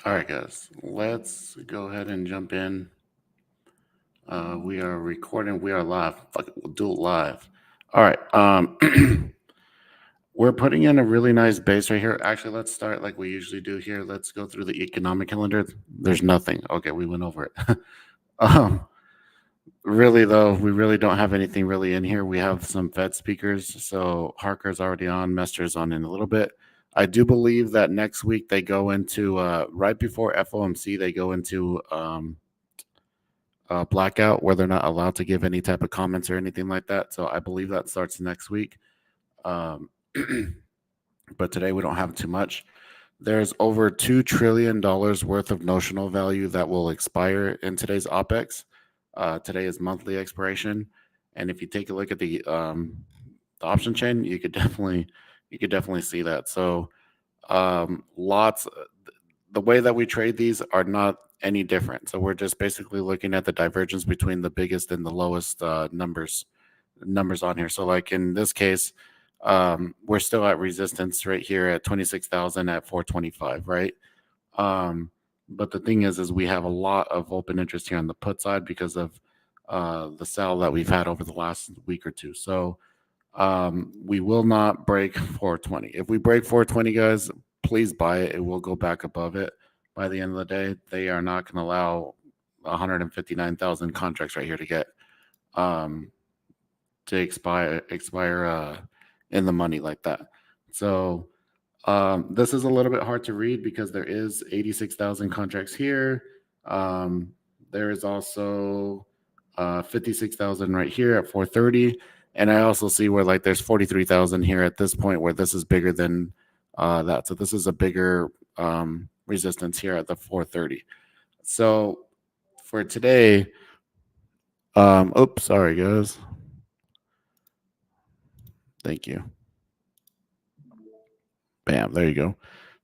All right, guys, let's go ahead and jump in. We are recording. We are live. Fuck it, we'll do it live. All right. We're putting in a really nice base right here. Actually, let's start like we usually do here. Let's go through the economic calendar. There's nothing. Okay, we went over it. um, really though, we really don't have anything really in here. We have some Fed speakers. So Harker's already on. Mester's on in a little bit. I do believe that next week they go into right before FOMC. They go into blackout where they're not allowed to give any type of comments or anything like that. So I believe that starts next week. Um, but today we don't have too much. There's over $2 trillion worth of notional value that will expire in today's OPEX. Today is monthly expiration. And if you take a look at the option chain, you could definitely see that. So lots the way that we trade these are not any different. So we're just basically looking at the divergence between the biggest and the lowest numbers on here. So like in this case, we're still at resistance right here at 26,000 at 425, right? But the thing is we have a lot of open interest here on the put side because of the sell that we've had over the last week or two. So we will not break 420. If we break 420, guys, please buy it. It will go back above it by the end of the day. They are not going to allow 159,000 contracts right here to get to expire in the money like that. So this is a little bit hard to read because there is 86,000 contracts here. There is also 56,000 right here at 430. And I also see where like there's 43,000 here at this point where this is bigger than that. So this is a bigger resistance here at the 430. So for today, oops, sorry guys. Thank you. Bam, there you go.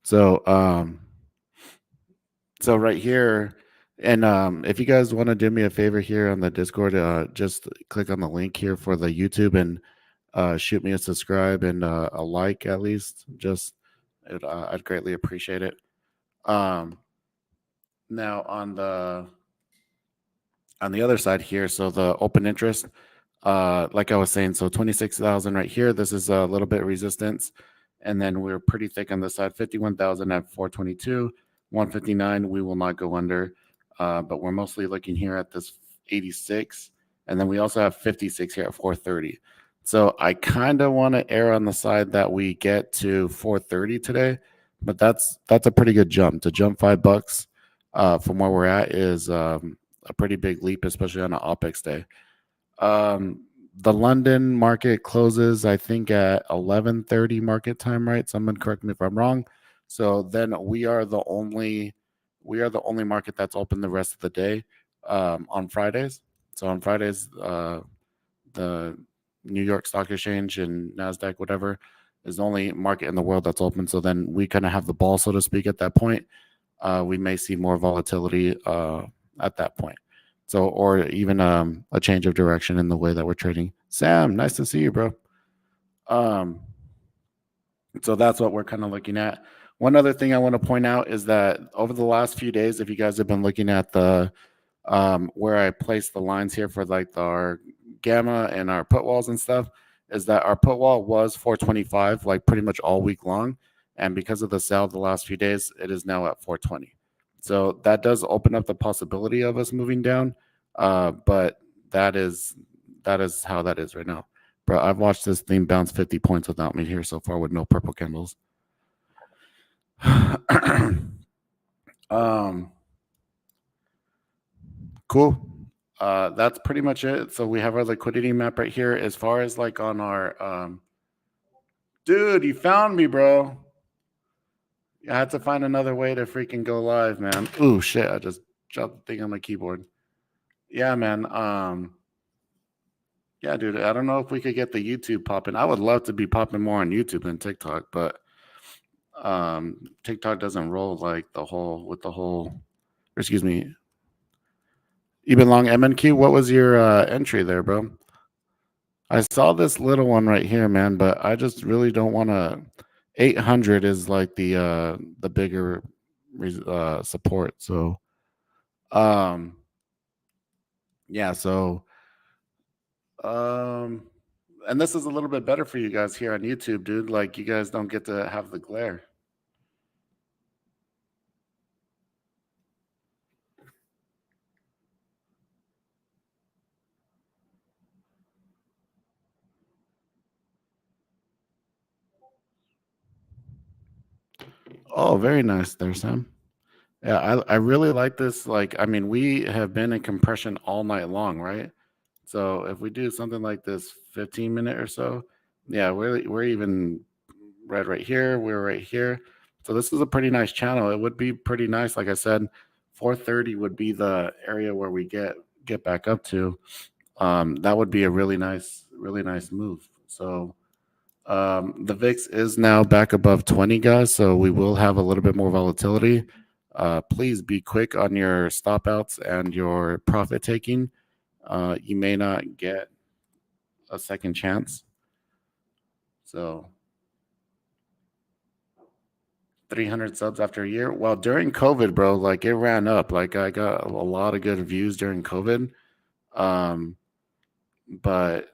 So so right here, and if you guys want to do me a favor here on the Discord, just click on the link here for the YouTube and shoot me a subscribe and a like at least. Just I'd greatly appreciate it. Now on the other side here, so the open interest, like I was saying, so 26,000 right here. This is a little bit of resistance, and then we're pretty thick on this side. 51,000 at 422, 159. We will not go under, but we're mostly looking here at this 86, and then we also have 56 here at 430. So I kind of want to err on the side that we get to 430 today, but that's a pretty good jump. To jump $5 from where we're at is a pretty big leap, especially on an OPEX day. The London market closes, I think, at 11:30 market time, right? Someone correct me if I'm wrong. So then we are the only market that's open the rest of the day on Fridays. So on Fridays, the New York Stock Exchange and NASDAQ, whatever, is the only market in the world that's open. So then we kind of have the ball, so to speak, at that point. We may see more volatility at that point. So, or even a change of direction in the way that we're trading. Sam, nice to see you, bro. So that's what we're kind of looking at. One other thing I want to point out is that over the last few days, if you guys have been looking at the where I placed the lines here for like our gamma and our put walls and stuff, is that our put wall was 425 like pretty much all week long, and because of the sell the last few days, it is now at 420. So that does open up the possibility of us moving down, but that is how that is right now. Bro, I've watched this thing bounce 50 points without me here so far with no purple candles. Cool. That's pretty much it. So we have our liquidity map right here. As far as like on our dude, you found me, bro. I had to find another way to freaking go live, man. Ooh, shit, I just dropped the thing on my keyboard. Yeah, man. Yeah, dude, I don't know if we could get the YouTube popping. I would love to be popping more on YouTube than TikTok, but TikTok doesn't roll like the whole excuse me. Even long MNQ, what was your entry there, bro? I saw this little one right here, man, but I just really don't want to. 800 is like the bigger support. So, um, yeah. So, um, and this is a little bit better for you guys here on YouTube, dude. Like, you guys don't get to have the glare. Oh, very nice there, Sam. Yeah, I really like this. Like, I mean, we have been in compression all night long, right? So if we do something like this 15-minute or so, yeah, we're even red right here. We're right here. So this is a pretty nice channel. It would be pretty nice. Like I said, 430 would be the area where we get back up to. That would be a really nice move. So the VIX is now back above 20, guys. So we will have a little bit more volatility. Please be quick on your stop outs and your profit taking. You may not get a second chance. So 300 subs after a year. Well, during COVID, bro, like it ran up. Like I got a lot of good views during COVID. Um, but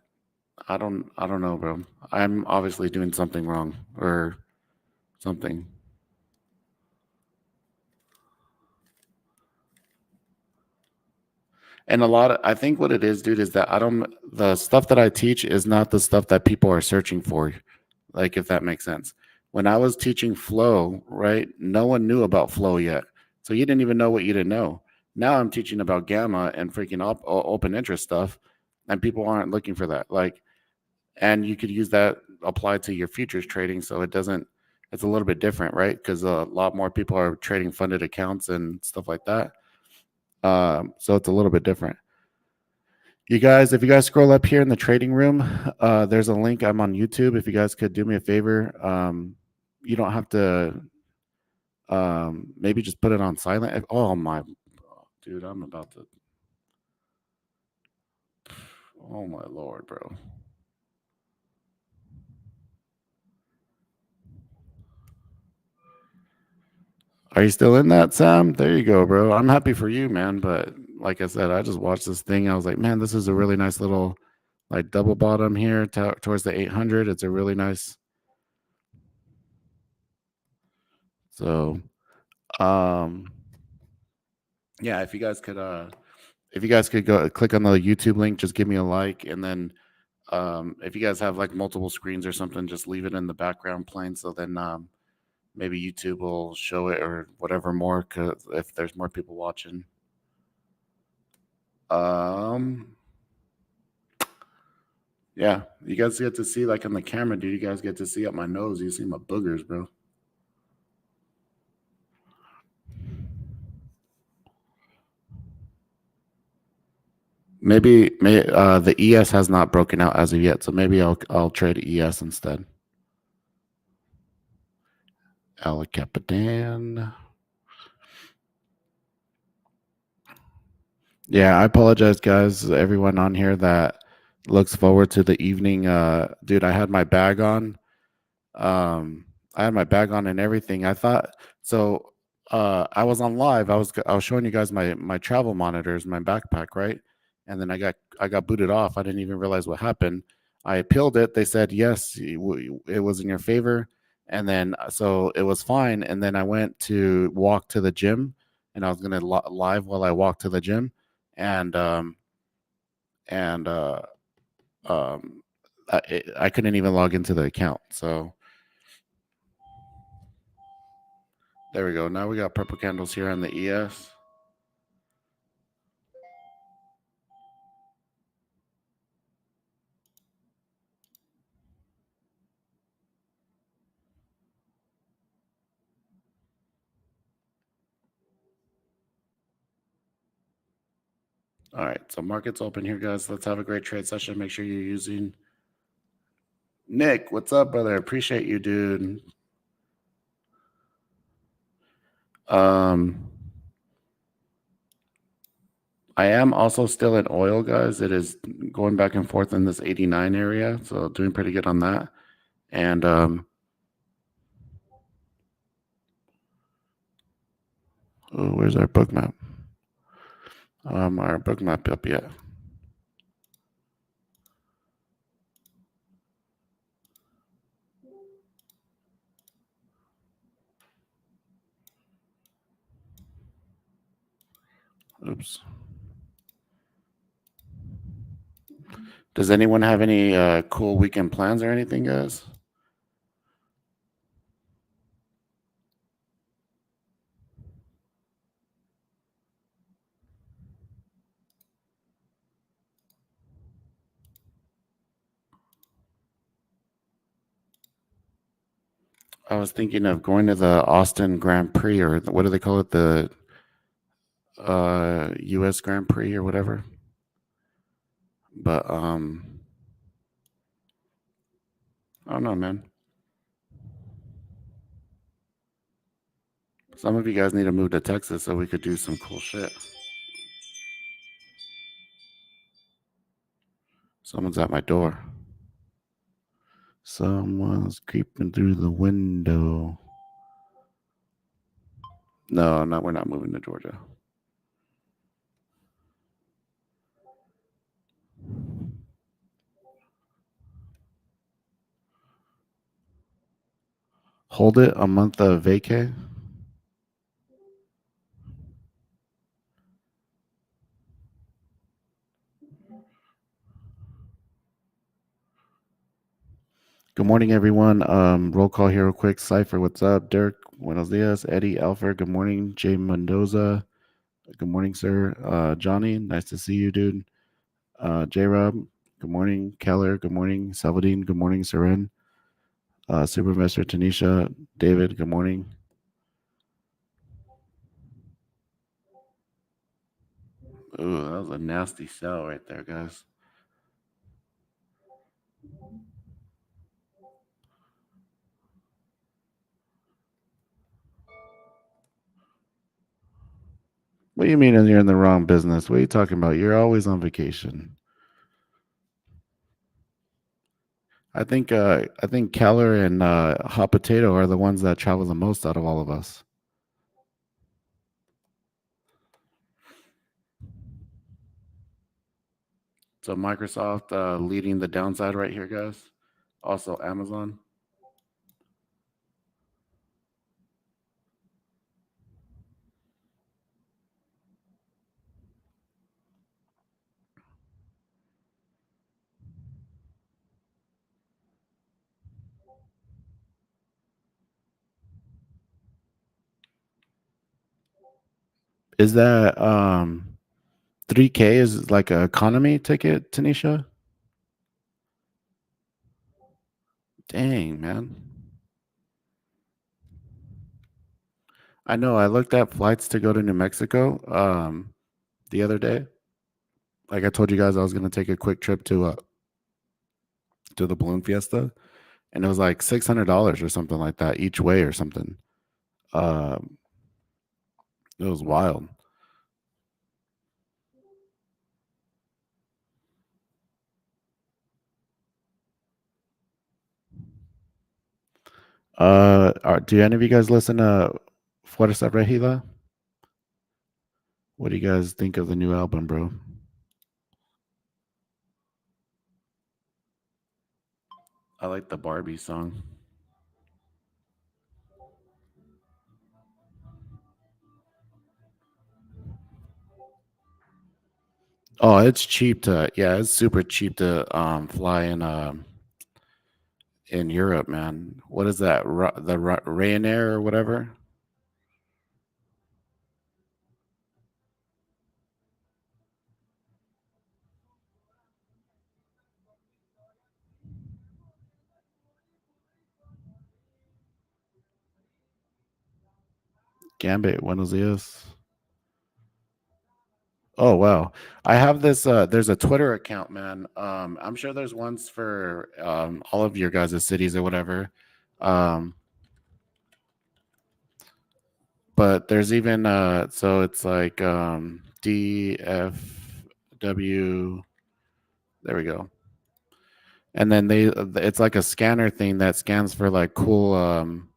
I don't know, bro. I'm obviously doing something wrong or something. And a lot of, I think what it is, dude, is that the stuff that I teach is not the stuff that people are searching for. Like, if that makes sense. When I was teaching flow, right, no one knew about flow yet. So you didn't even know what you didn't know. Now I'm teaching about gamma and freaking open interest stuff, and people aren't looking for that. Like, and you could use that applied to your futures trading. So it doesn't, it's a little bit different, right? Because a lot more people are trading funded accounts and stuff like that. So it's a little bit different. You guys, if you guys scroll up here in the trading room, there's a link. I'm on YouTube. If you guys could do me a favor, you don't have to maybe just put it on silent. Oh my dude, I'm about to, oh my lord, bro. Are you still in that, Sam? There you go, bro. I'm happy for you, man. But like I said, I just watched this thing. I was like, man, this is a really nice little like double bottom here towards the 800. It's a really nice. So, um, yeah, if you guys could go click on the YouTube link, just give me a like, and then if you guys have like multiple screens or something, just leave it in the background playing. So then maybe YouTube will show it or whatever more, cause if there's more people watching. Yeah, you guys get to see like on the camera, dude. You guys get to see up my nose. You see my boogers, bro. Maybe the ES has not broken out as of yet, so maybe I'll trade ES instead. El Capitan. Yeah, I apologize, guys. Everyone on here that looks forward to the evening. Dude, I had my bag on. I had my bag on and everything. I thought so. I was on live. I was showing you guys my travel monitors, my backpack, right? And then I got booted off. I didn't even realize what happened. I appealed it. They said yes, it was in your favor, and then so it was fine. And then I went to walk to the gym, and I was gonna live while I walked to the gym, and and um, I couldn't even log into the account. So there we go. Now we got purple candles here on the ES. All right, so market's open here, guys. Let's have a great trade session. Make sure you're using Nick. What's up, brother? Appreciate you, dude. I am also still in oil, guys. It is going back and forth in this 89 area, so doing pretty good on that. And Oh, where's our book map? Our book map up yet? Oops. Does anyone have any cool weekend plans or anything, guys? I was thinking of going to the Austin Grand Prix, or what do they call it? The US Grand Prix or whatever. But I don't know, man. Some of you guys need to move to Texas so we could do some cool shit. Someone's at my door. Someone's creeping through the window. No, we're not moving to Georgia. Hold it a month of vacay. Good morning, everyone. Roll call here real quick. Cypher, what's up? Derek, buenos dias. Eddie, Alfred, good morning. Jay Mendoza, good morning, sir. Johnny, nice to see you, dude. J-Rob, good morning. Keller, good morning. Salvadine, good morning. Seren, Super Investor Tanisha, David, good morning. Ooh, that was a nasty sell right there, guys. What do you mean you're in the wrong business? What are you talking about? You're always on vacation. I think Keller and Hot Potato are the ones that travel the most out of all of us. So Microsoft leading the downside right here, guys. Also Amazon. Is that 3K is like an economy ticket, Tanisha? Dang, man. I know. I looked at flights to go to New Mexico the other day. Like I told you guys, I was going to take a quick trip to the Balloon Fiesta, and it was like $600 or something like that each way or something. It was wild. Do any of you guys listen to Fuerza Regida? What do you guys think of the new album, bro? I like the Barbie song. Oh, it's cheap to it's super cheap to fly in Europe, man. What is that? Ryanair or whatever? Gambit, buenos dias. Oh wow. I have this there's a Twitter account, man. I'm sure there's ones for all of your guys' cities or whatever. But there's even so it's like DFW. There we go. And then it's like a scanner thing that scans for like cool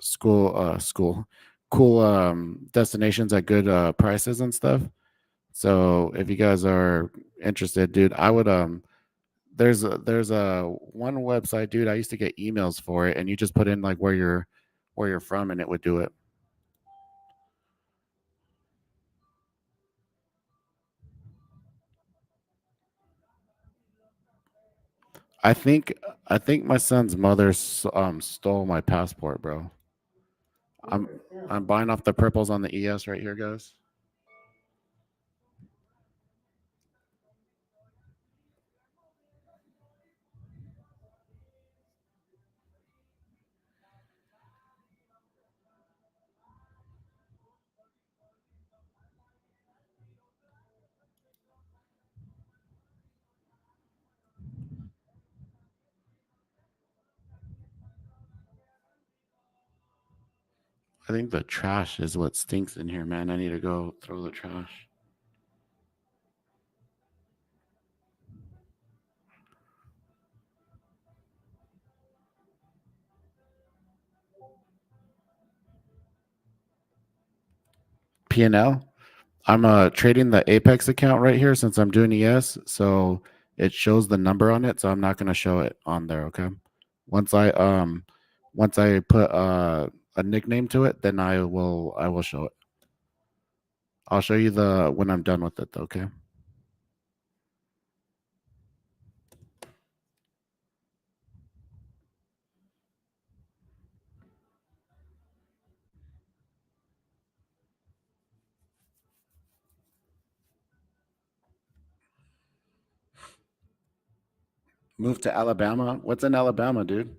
school cool destinations at good prices and stuff. So if you guys are interested, dude, I would there's a one website, dude. I used to get emails for it, and you just put in like where you're from, and it would do it. I think I think my son's mother stole my passport, bro. I'm I'm buying off the purples on the ES right here, guys. I think the trash is what stinks in here, man. I need to go throw the trash. P&L. I'm trading the Apex account right here since I'm doing ES, so it shows the number on it, so I'm not gonna show it on there, okay? Once I once I put a nickname to it, then I will show it. I'll show you the when I'm done with it, okay? Move to Alabama. What's in Alabama, dude?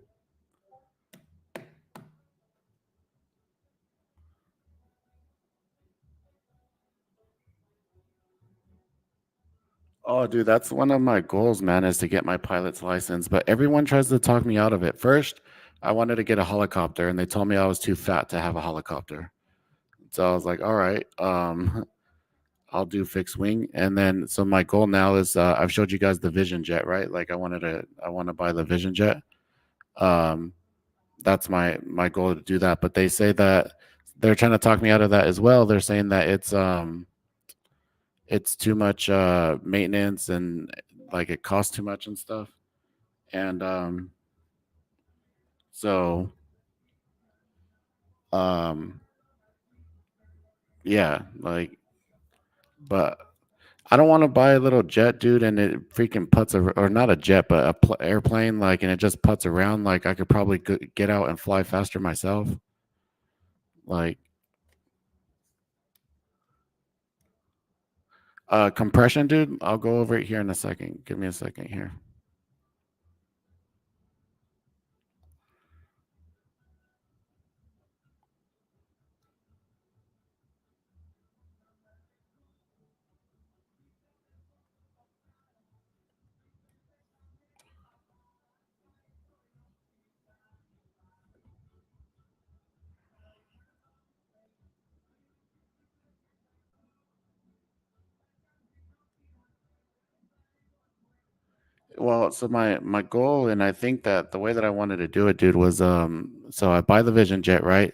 Oh, dude, that's one of my goals, man, is to get my pilot's license. But everyone tries to talk me out of it. First, I wanted to get a helicopter, and they told me I was too fat to have a helicopter. So I was like, all right, I'll do fixed wing. And then, so my goal now is I've showed you guys the Vision Jet, right? Like I want to buy the Vision Jet. Um, that's my goal to do that. But they say that they're trying to talk me out of that as well. They're saying that it's too much maintenance and like it costs too much and stuff. And so um yeah, like but I don't want to buy a little jet, dude, and it freaking puts or not a jet, but a airplane, like, and it just puts around. Like, I could probably get out and fly faster myself. Like, compression, dude. I'll go over it here in a second. Give me a second here. Well, so my goal, and I think that the way that I wanted to do it, dude, was so I buy the Vision Jet, right?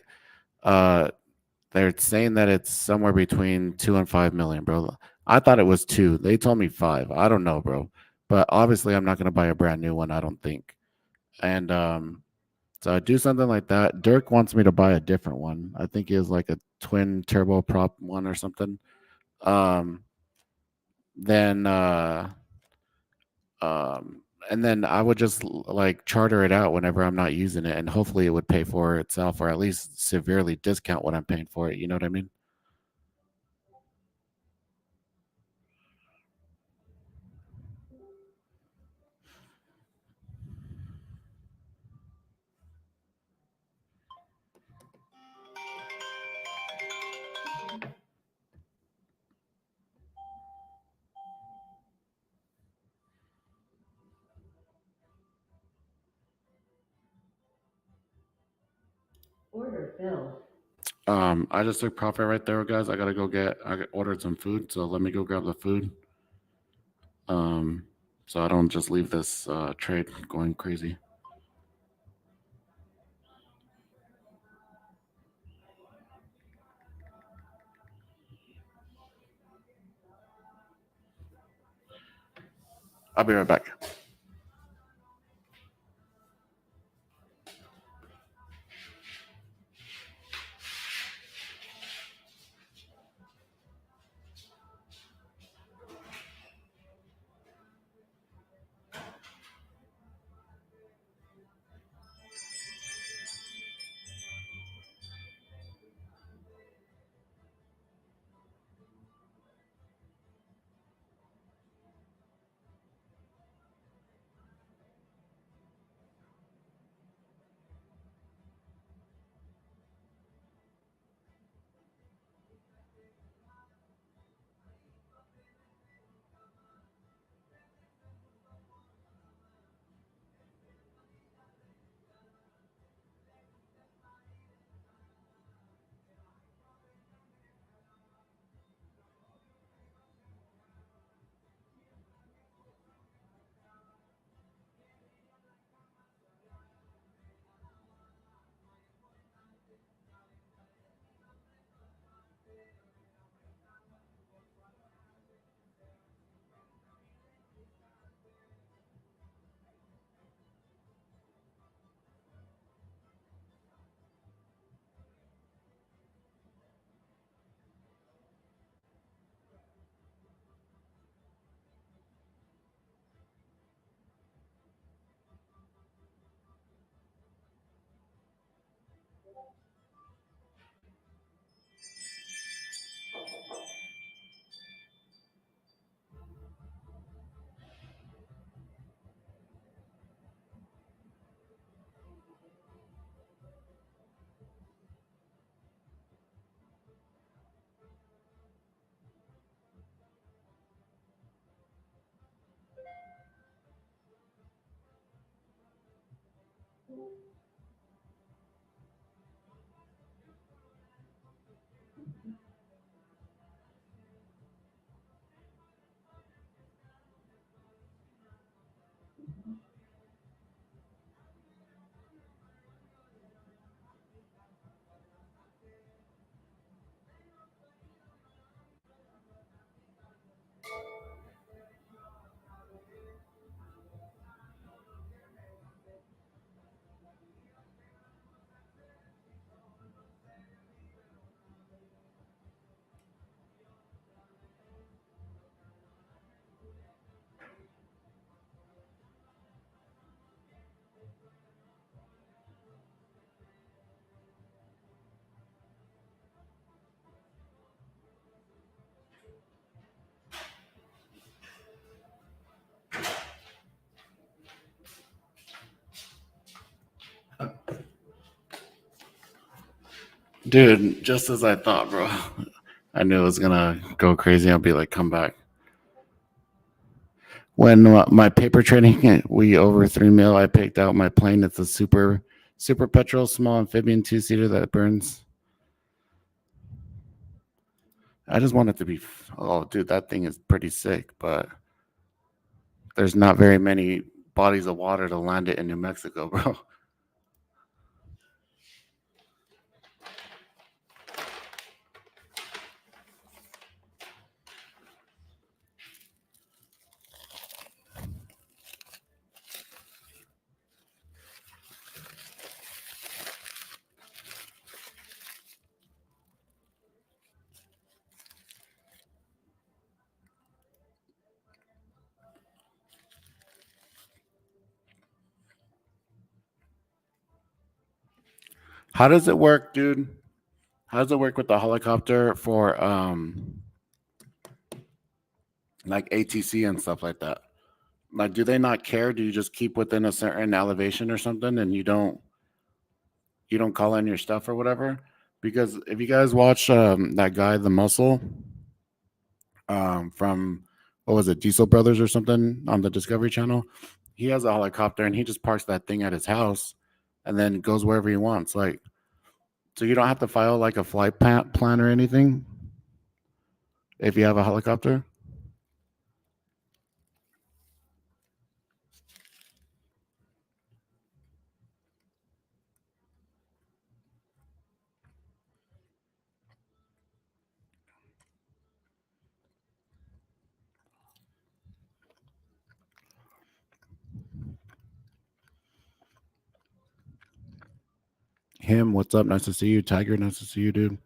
Uh, they're saying that it's somewhere between 2 and 5 million, bro. I thought it was two. They told me five. I don't know, bro. But obviously, I'm not gonna buy a brand new one. I don't think. And so I do something like that. Dirk wants me to buy a different one. I think he has like a twin turbo prop one or something. Um, then um, and then I would just like charter it out whenever I'm not using it, and hopefully it would pay for itself, or at least severely discount what I'm paying for it. You know what I mean? I just took profit right there, guys. I gotta go ordered some food, so let me go grab the food. Um, so I don't just leave this trade going crazy. I'll be right back. Dude, just as I thought, bro. I knew it was gonna go crazy. I'll be like, come back. When my paper trading, we over 3 mil. I picked out my plane. It's a super petrol small amphibian 2-seater that burns. I just want it to be. Oh, dude, that thing is pretty sick. But there's not very many bodies of water to land it in New Mexico, bro. How does it work, dude? How does it work with the helicopter for like ATC and stuff like that? Like, do they not care? Do you just keep within a certain elevation or something, and you don't call in your stuff or whatever? Because if you guys watch that guy, the Muscle, from what was it, Diesel Brothers or something on the Discovery Channel, he has a helicopter and he just parks that thing at his house, and then goes wherever he wants. Like, so you don't have to file like a flight plan or anything if you have a helicopter. Him, what's up? Nice to see you. Tiger, nice to see you, dude.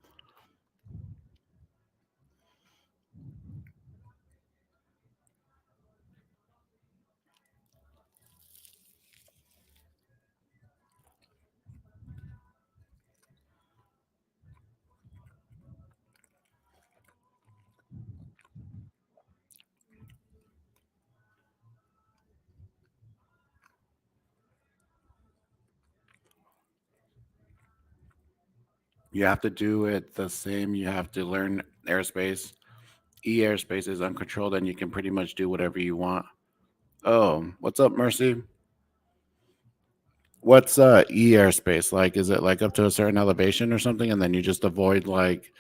You have to do it the same. You have to learn airspace. Airspace is uncontrolled, and you can pretty much do whatever you want. Oh, what's up, Mercy? What's airspace like? Is it like up to a certain elevation or something, and then you just avoid like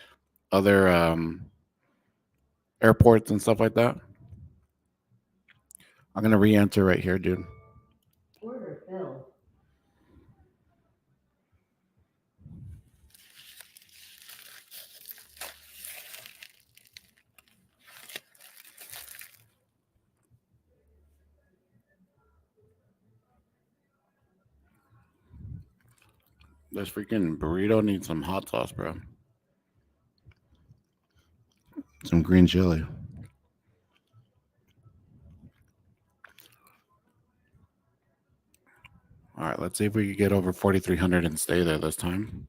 other airports and stuff like that? I'm gonna re-enter right here, dude. Order filled. This freaking burrito needs some hot sauce, bro. Some green chili. All right, let's see if we can get over 4,300 and stay there this time.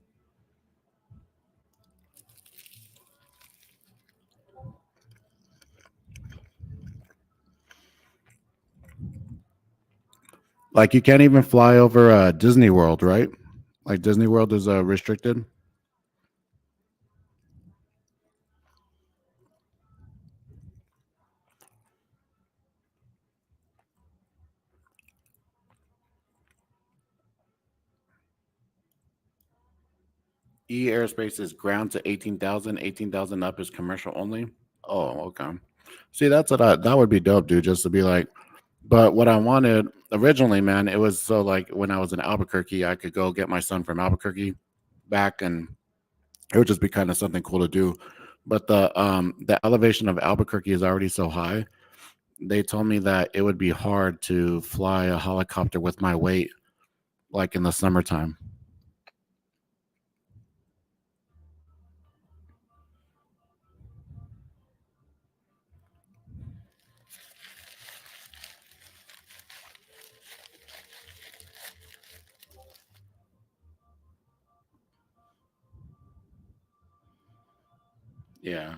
Like you can't even fly over Disney World, right? Like Disney World is restricted. Airspace is ground to 18,000. 18,000 up is commercial only. Oh, okay. See, that's what that would be dope, dude. Just to be like, but what I wanted originally, man, it was so like when I was in Albuquerque, I could go get my son from Albuquerque back, and it would just be kind of something cool to do. But the elevation of Albuquerque is already so high. They told me that it would be hard to fly a helicopter with my weight, like in the summertime. Yeah.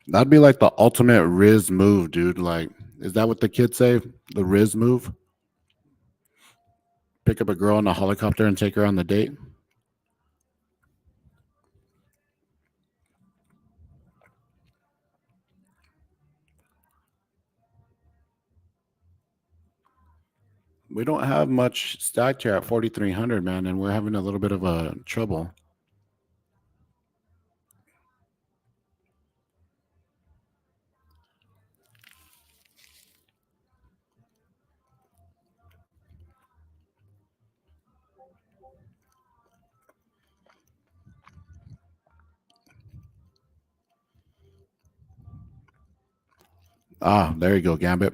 That'd be like the ultimate Riz move, dude. Like, is that what the kids say? The Riz move? Pick up a girl in a helicopter and take her on the date? We don't have much stacked here at 4,300, man, and we're having a little bit of a trouble. Ah, there you go, Gambit.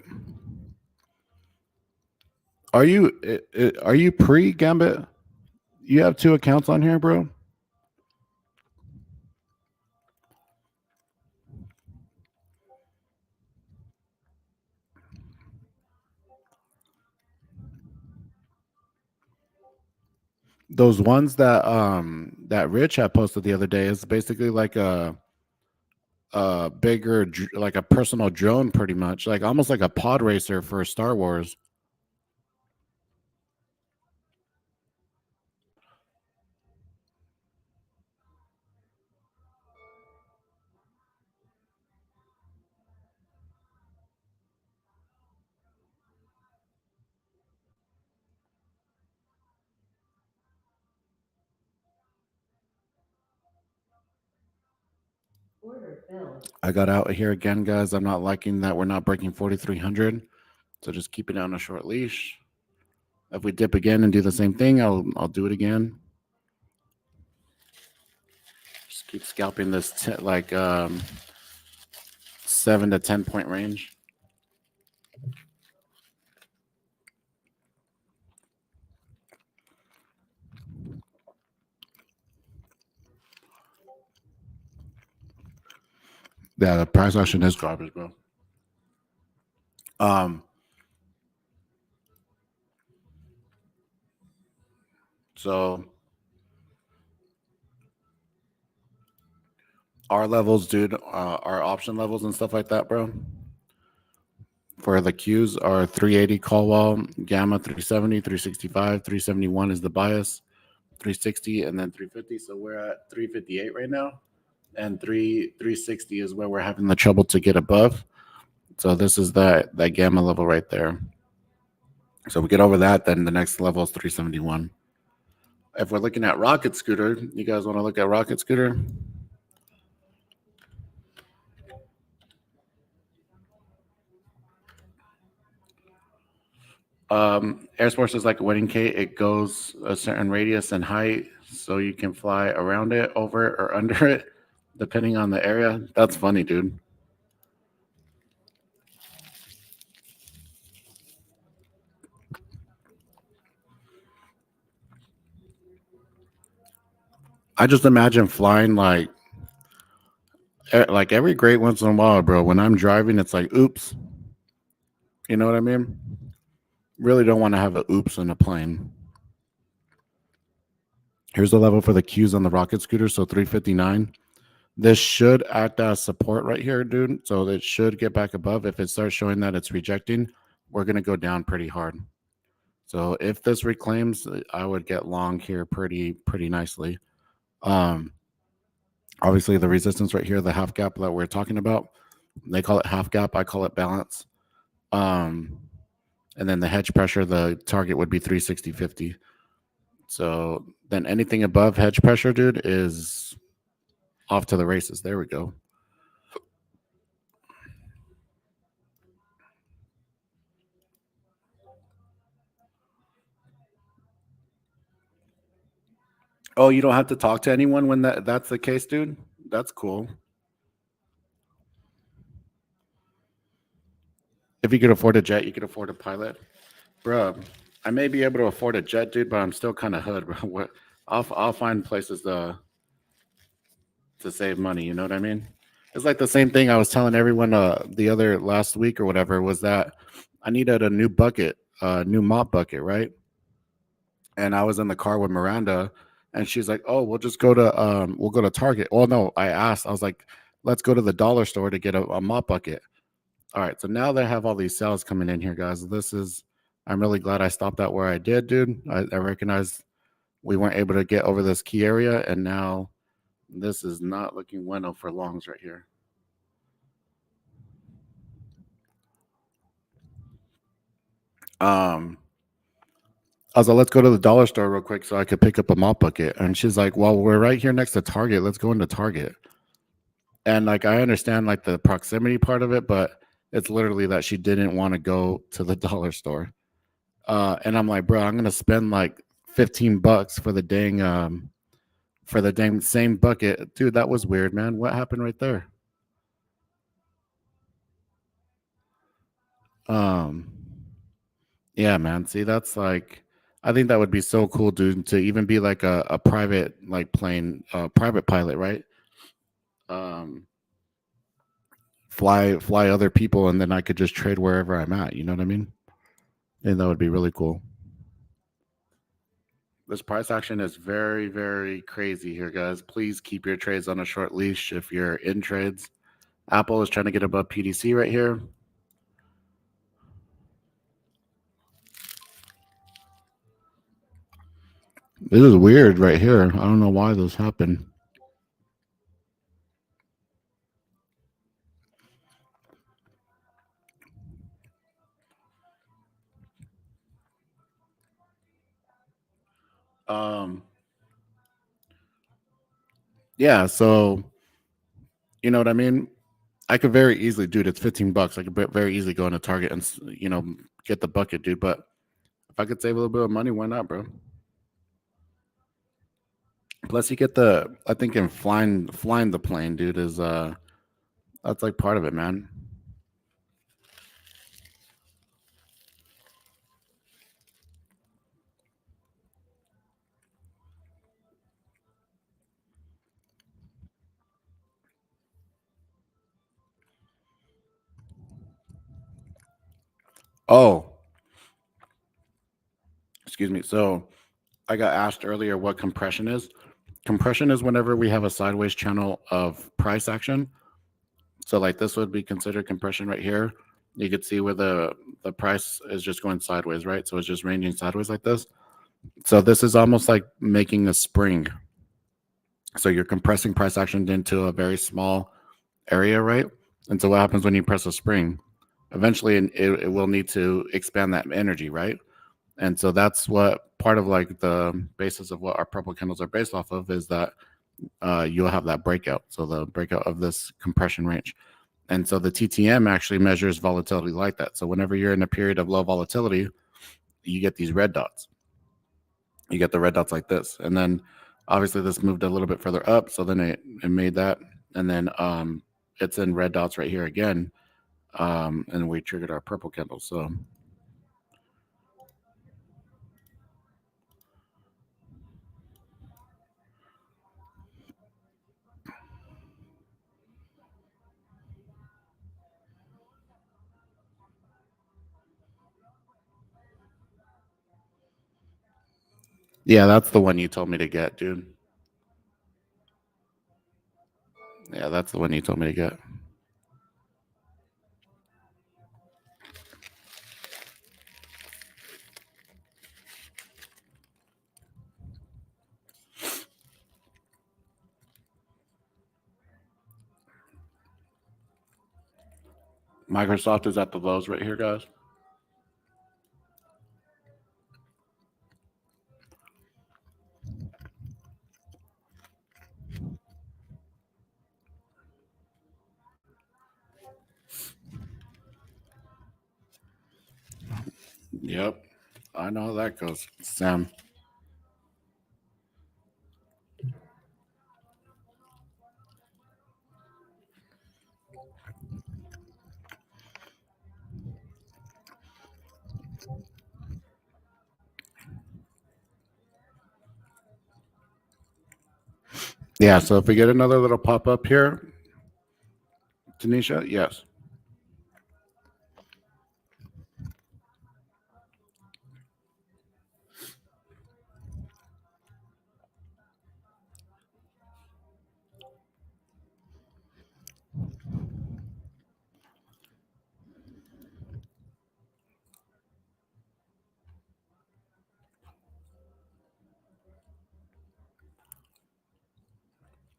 Are you pre Gambit? You have two accounts on here, bro? Those ones that Rich had posted the other day is basically like a bigger like a personal drone, pretty much, like almost like a pod racer for Star Wars. Order filled. I got out here again, guys. I'm not liking that we're not breaking 4,300, so just keep it on a short leash. If we dip again and do the same thing, I'll do it again. Just keep scalping this like 7 to 10 point range. Yeah, the price action is garbage, bro. Um, so our levels, dude, our option levels and stuff like that, bro. For the Qs are 380 Caldwell, Gamma 370, 365, 371 is the bias, 360, and then 350. So we're at 358 right now, and 360 is where we're having the trouble to get above. So this is that Gamma level right there. So we get over that, then the next level is 371. If we're looking at Rocket Scooter, you guys want to look at Rocket Scooter? Air Force is like a wedding cake. It goes a certain radius and height, so you can fly around it, over it, or under it, depending on the area. That's funny, dude. I just imagine flying like every great once in a while, bro. When I'm driving, it's like, oops. You know what I mean? Really don't want to have a oops in a plane. Here's the level for the Qs on the Rocket Scooter, so 359. This should act as support right here, dude. So it should get back above. If it starts showing that it's rejecting, we're going to go down pretty hard. So if this reclaims, I would get long here pretty nicely. Obviously the resistance right here, the half gap that we're talking about, they call it half gap. I call it balance. And then the hedge pressure, the target would be 360.50. So then anything above hedge pressure, dude, is off to the races. There we go. Oh, you don't have to talk to anyone when that's the case, dude? That's cool. If you could afford a jet, you could afford a pilot. Bro, I may be able to afford a jet, dude, but I'm still kind of hood, bro. I'll find places to save money, you know what I mean? It's like the same thing I was telling everyone the other last week or whatever was that I needed a new bucket, new mop bucket, right? And I was in the car with Miranda, and she's like, "Oh, we'll go to Target." Well, no, I asked. I was like, "Let's go to the dollar store to get a mop bucket." All right, so now they have all these sales coming in here, guys. I'm really glad I stopped at where I did, dude. I recognize we weren't able to get over this key area, and now this is not looking bueno for longs right here. I was like, let's go to the dollar store real quick so I could pick up a mop bucket. And she's like, well, we're right here next to Target. Let's go into Target. And like, I understand like the proximity part of it, but it's literally that she didn't want to go to the dollar store. And I'm like, bro, I'm going to spend like $15 for the dang same bucket. Dude, that was weird, man. What happened right there? Um, yeah, man. See, that's like, I think that would be so cool, dude, to even be like a private, like plane, private pilot, right? Um, fly other people, and then I could just trade wherever I'm at. You know what I mean? And that would be really cool. This price action is very crazy here, guys. Please keep your trades on a short leash if you're in trades. Apple is trying to get above PDC right here. This is weird right here. I don't know why this happened. Um, yeah, so you know what I mean? I could very easily, dude, it's $15. I could very easily go into Target and, get the bucket, dude. But if I could save a little bit of money, why not, bro? Plus, you get I think in flying the plane, dude, is that's like part of it, man. Oh, excuse me. So I got asked earlier what compression is. Compression is whenever we have a sideways channel of price action. So like this would be considered compression right here. You could see where the price is just going sideways, right? So it's just ranging sideways like this. So this is almost like making a spring. So you're compressing price action into a very small area, right? And so what happens when you press a spring? Eventually it will need to expand that energy, right? And so that's what part of like the basis of what our purple candles are based off of is that you'll have that breakout. So the breakout of this compression range. And so the TTM actually measures volatility like that. So whenever you're in a period of low volatility, you get these red dots. You get the red dots like this. And then obviously this moved a little bit further up. So then it made that. And then it's in red dots right here again. And we triggered our purple candle. So yeah, that's the one you told me to get, dude. Yeah, that's the one you told me to get. Microsoft is at the lows right here, guys. Yep. I know how that goes, Sam. Yeah, so if we get another little pop up here, Tanisha, yes.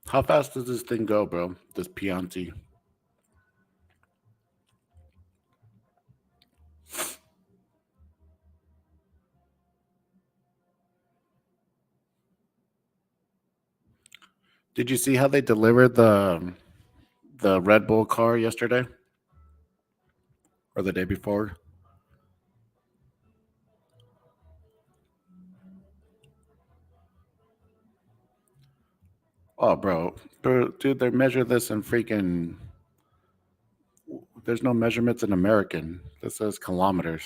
How fast does this thing go, bro? This Pianti. Did you see how they delivered the Red Bull car yesterday or the day before? Oh, bro, dude, they measure this in freaking. There's no measurements in American. This says kilometers.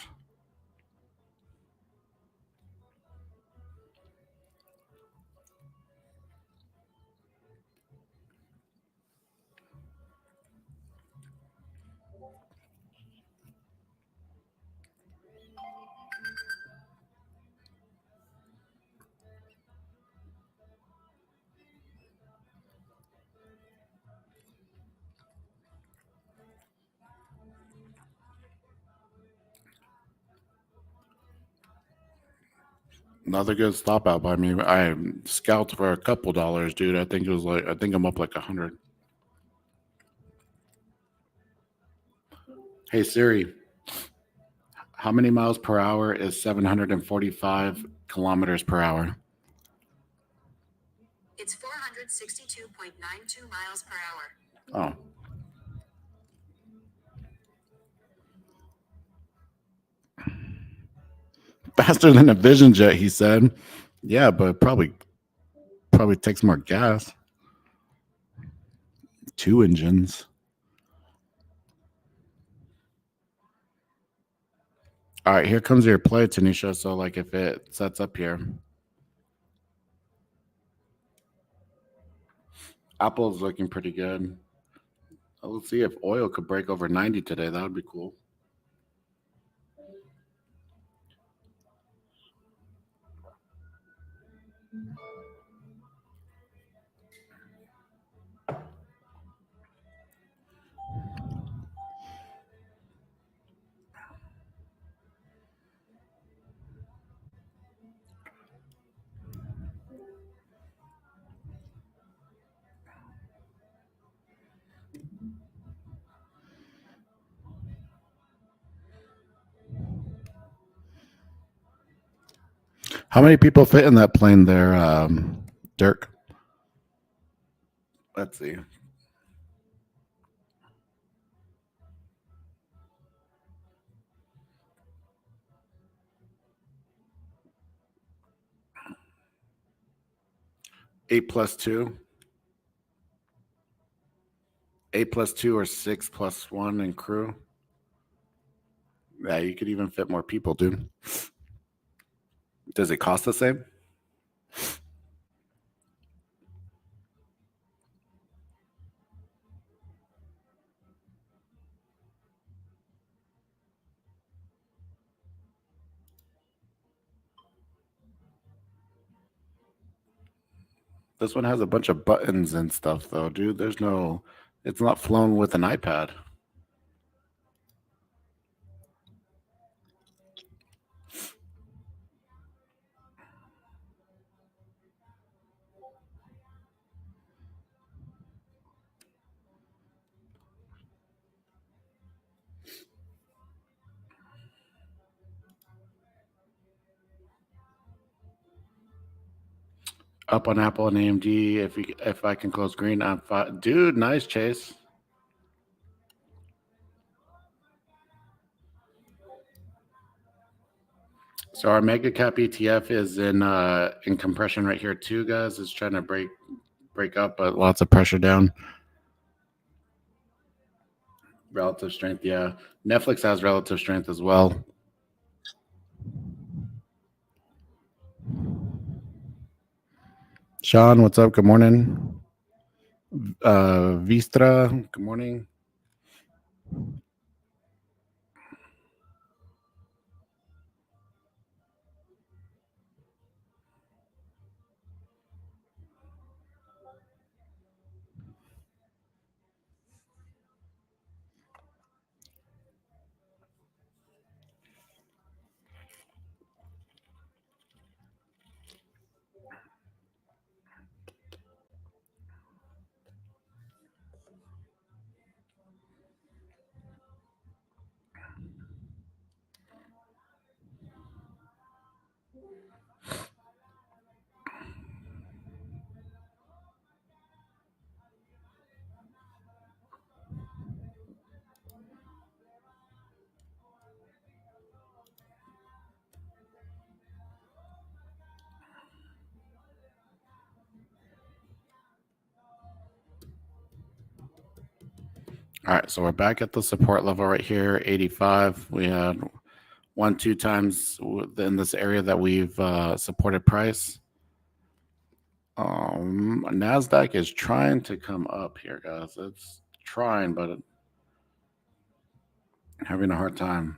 Another good stop out by me. I scalped for a couple dollars, dude. I think I'm up like 100. Hey Siri, how many miles per hour is 745 kilometers per hour? It's 462.92 miles per hour. Oh. Faster than a Vision Jet, he said. Yeah, but probably takes more gas. 2 engines. All right, here comes your play, Tanisha. So like if it sets up here. Apple's looking pretty good. Let's see if oil could break over 90 today. That would be cool. How many people fit in that plane there, Dirk? Let's see. Eight plus two. 8+2 or 6+1 in crew. Yeah, you could even fit more people, dude. Does it cost the same? This one has a bunch of buttons and stuff, though, dude. There's no, it's not flown with an iPad. Up on Apple and AMD. If I can close green, I'm fine. Dude, nice, Chase. So our mega cap ETF is in compression right here too, guys. It's trying to break up, but lots of pressure down. Relative strength, yeah. Netflix has relative strength as well. Sean, what's up? Good morning. Vistra, good morning. All right, so we're back at the support level right here, 85. We had 1-2 times in this area that we've supported price. Nasdaq is trying to come up here, guys. It's trying, but having a hard time.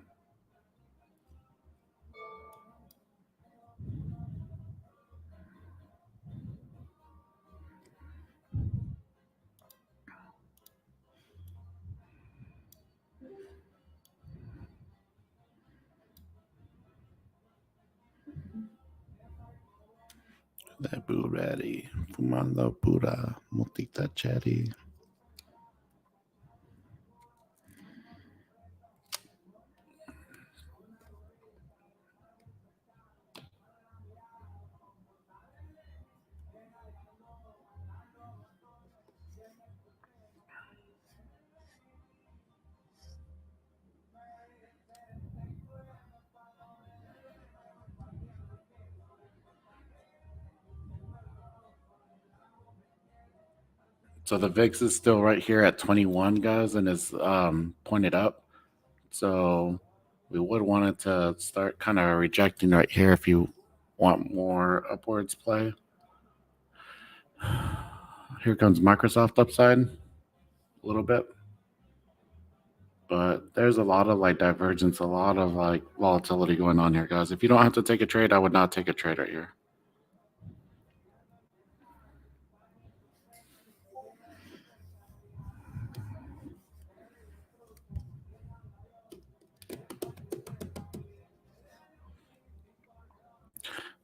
The Burati, fumando pura, motita cherry. So the VIX is still right here at 21, guys, and is pointed up. So we would want it to start kind of rejecting right here if you want more upwards play. Here comes Microsoft upside a little bit. But there's a lot of like divergence, a lot of like volatility going on here, guys. If you don't have to take a trade, I would not take a trade right here.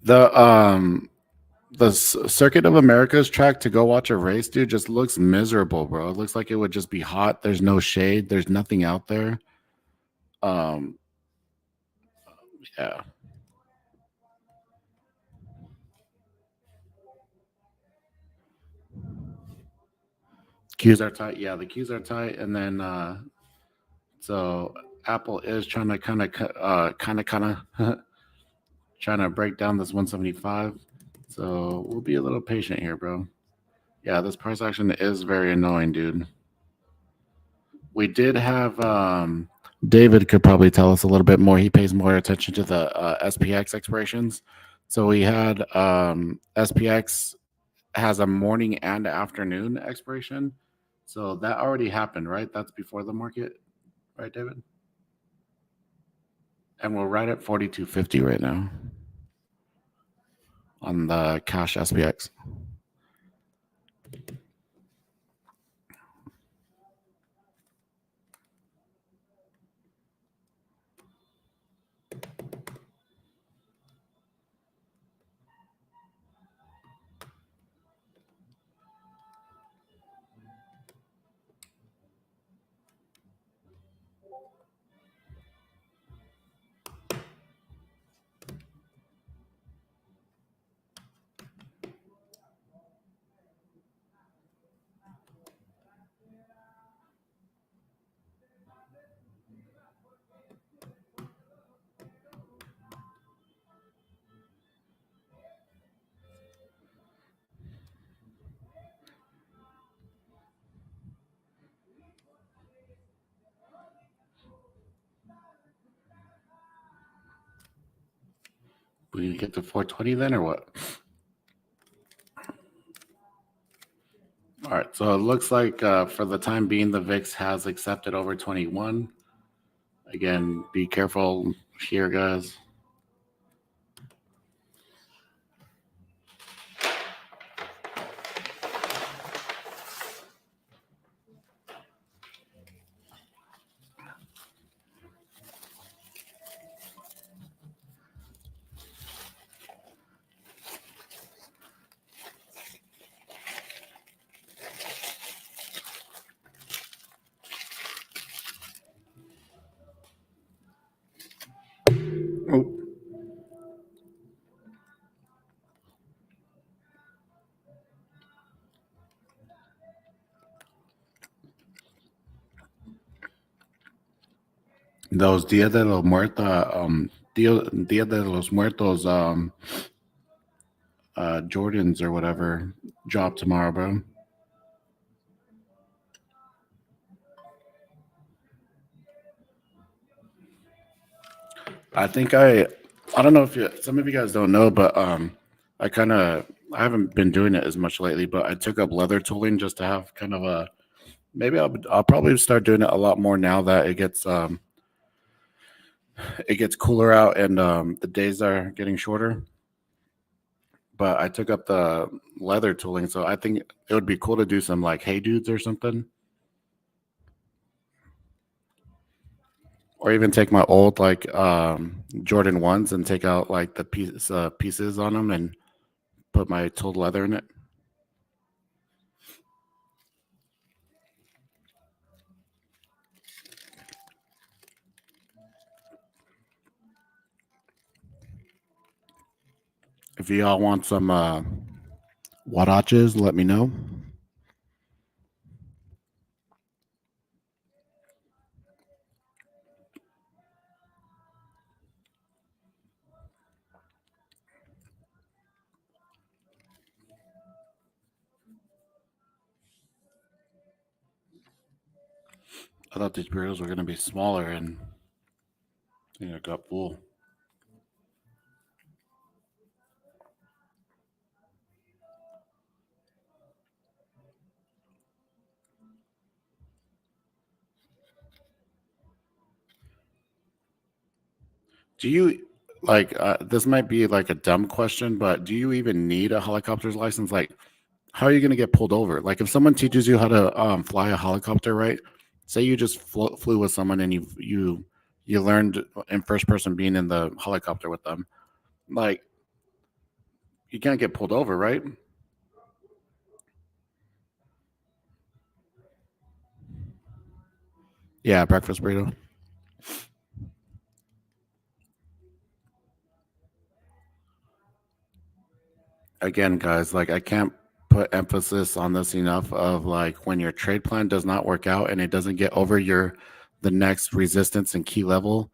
The Circuit of America's track to go watch a race, dude, just looks miserable, bro. It looks like it would just be hot. There's no shade. There's nothing out there. Um, yeah. Queues are tight. Yeah, the queues are tight, and then so Apple is trying to kind of trying to break down this 175. So we'll be a little patient here, bro. Yeah, this price action is very annoying, dude. We did have David could probably tell us a little bit more. He pays more attention to the SPX expirations. So we had SPX has a morning and afternoon expiration. So that already happened, right? That's before the market, right, David? And we're right at 42.50 right now on the cash SPX. We need to get to 420 then, or what? All right, so it looks like for the time being, the VIX has accepted over 21. Again, be careful here, guys. Oh. Those Dia de los Muertos, Dia de los Muertos, Jordans or whatever drop tomorrow, bro. I think I don't know if some of you guys don't know, but I haven't been doing it as much lately, but I took up leather tooling just to have kind of a maybe I'll probably start doing it a lot more now that it gets cooler out and the days are getting shorter. But I took up the leather tooling, so I think it would be cool to do some like Hey Dudes or something. Or even take my old like Jordan 1s and take out like the pieces on them and put my tooled leather in it. If y'all want some Waraches, let me know. I thought these burritos were going to be smaller and I think I got full. Do you like this might be like a dumb question, but do you even need a helicopter's license? Like, how are you going to get pulled over? Like, if someone teaches you how to fly a helicopter, right? Say you just flew with someone and you learned in first person being in the helicopter with them. Like, You can't get pulled over, right? Yeah, breakfast burrito. Again, guys, like I can't put emphasis on this enough of like when your trade plan does not work out and it doesn't get over the next resistance and key level,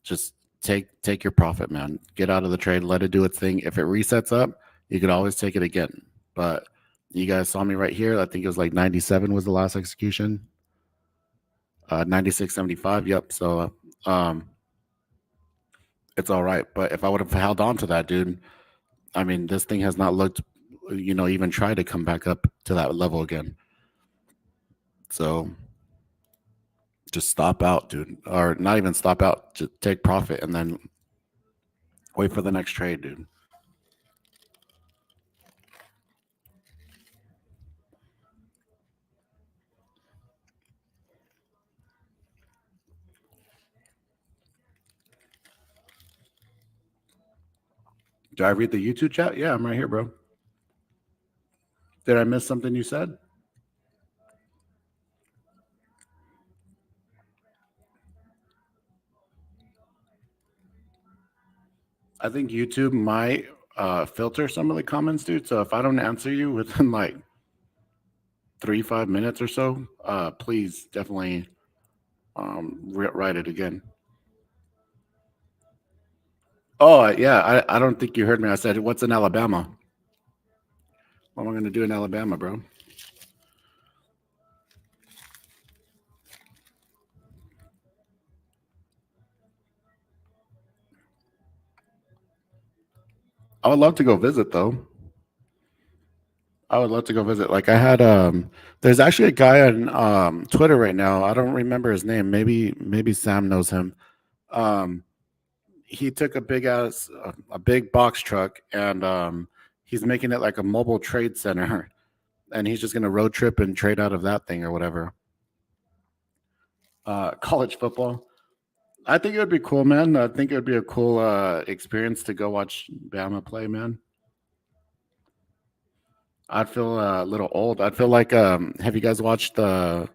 just take your profit, man. Get out of the trade, let it do its thing. If it resets up, you could always take it again. But you guys saw me right here. I think it was like 97 was the last execution. 96.75. Yep. So it's all right. But if I would have held on to that, dude, I mean, this thing has not looked, even tried to come back up to that level again. So just stop out, dude, or not even stop out, just take profit and then wait for the next trade, dude. Did I read the YouTube chat? Yeah, I'm right here, bro. Did I miss something you said? I think YouTube might filter some of the comments, dude. So if I don't answer you within like 3-5 minutes or so, please definitely write it again. Oh yeah, I don't think you heard me. I said, "What's in Alabama?" What am I going to do in Alabama, bro? I would love to go visit though. I would love to go visit. Like I had there's actually a guy on Twitter right now. I don't remember his name. Maybe Sam knows him. Um he took a big box truck and he's making it like a mobile trade center and he's just going to road trip and trade out of that thing or whatever. College football. I think it would be cool, man. I think it would be a cool experience to go watch Bama play, man. I'd feel a little old. I'd feel like have you guys watched the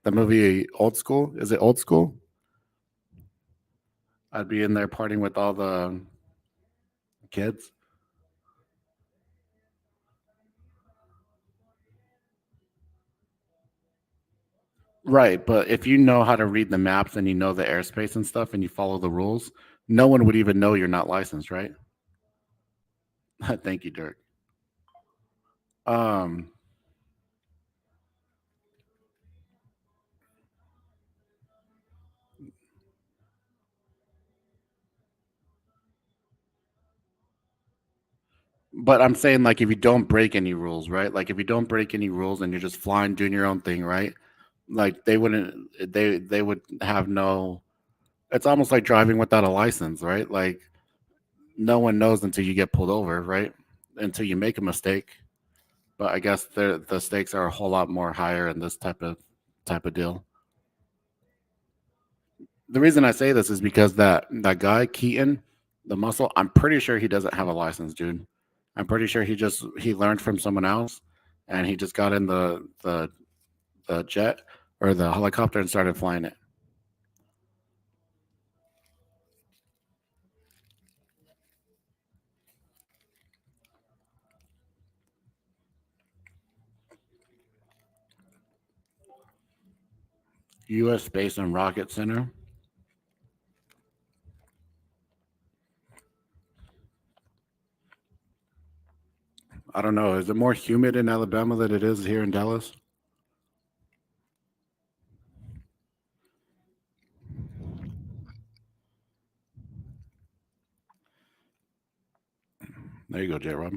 movie Old School? Is it Old School? I'd be in there partying with all the kids. Right, but if you know how to read the maps and you know the airspace and stuff and you follow the rules, no one would even know you're not licensed, right? Thank you, Dirk. Um, but I'm saying like if you don't break any rules, right? Like if you don't break any rules and you're just flying doing your own thing, right? Like they would have no, it's almost like driving without a license, right? Like no one knows until you get pulled over, right? Until you make a mistake. But I guess the stakes are a whole lot more higher in this type of deal. The reason I say this is because that guy Keaton, the muscle, I'm pretty sure he doesn't have a license, dude. I'm pretty sure he learned from someone else, and he just got in the jet or the helicopter and started flying it. U.S. Space and Rocket Center. I don't know. Is it more humid in Alabama than it is here in Dallas? There you go, J Rob.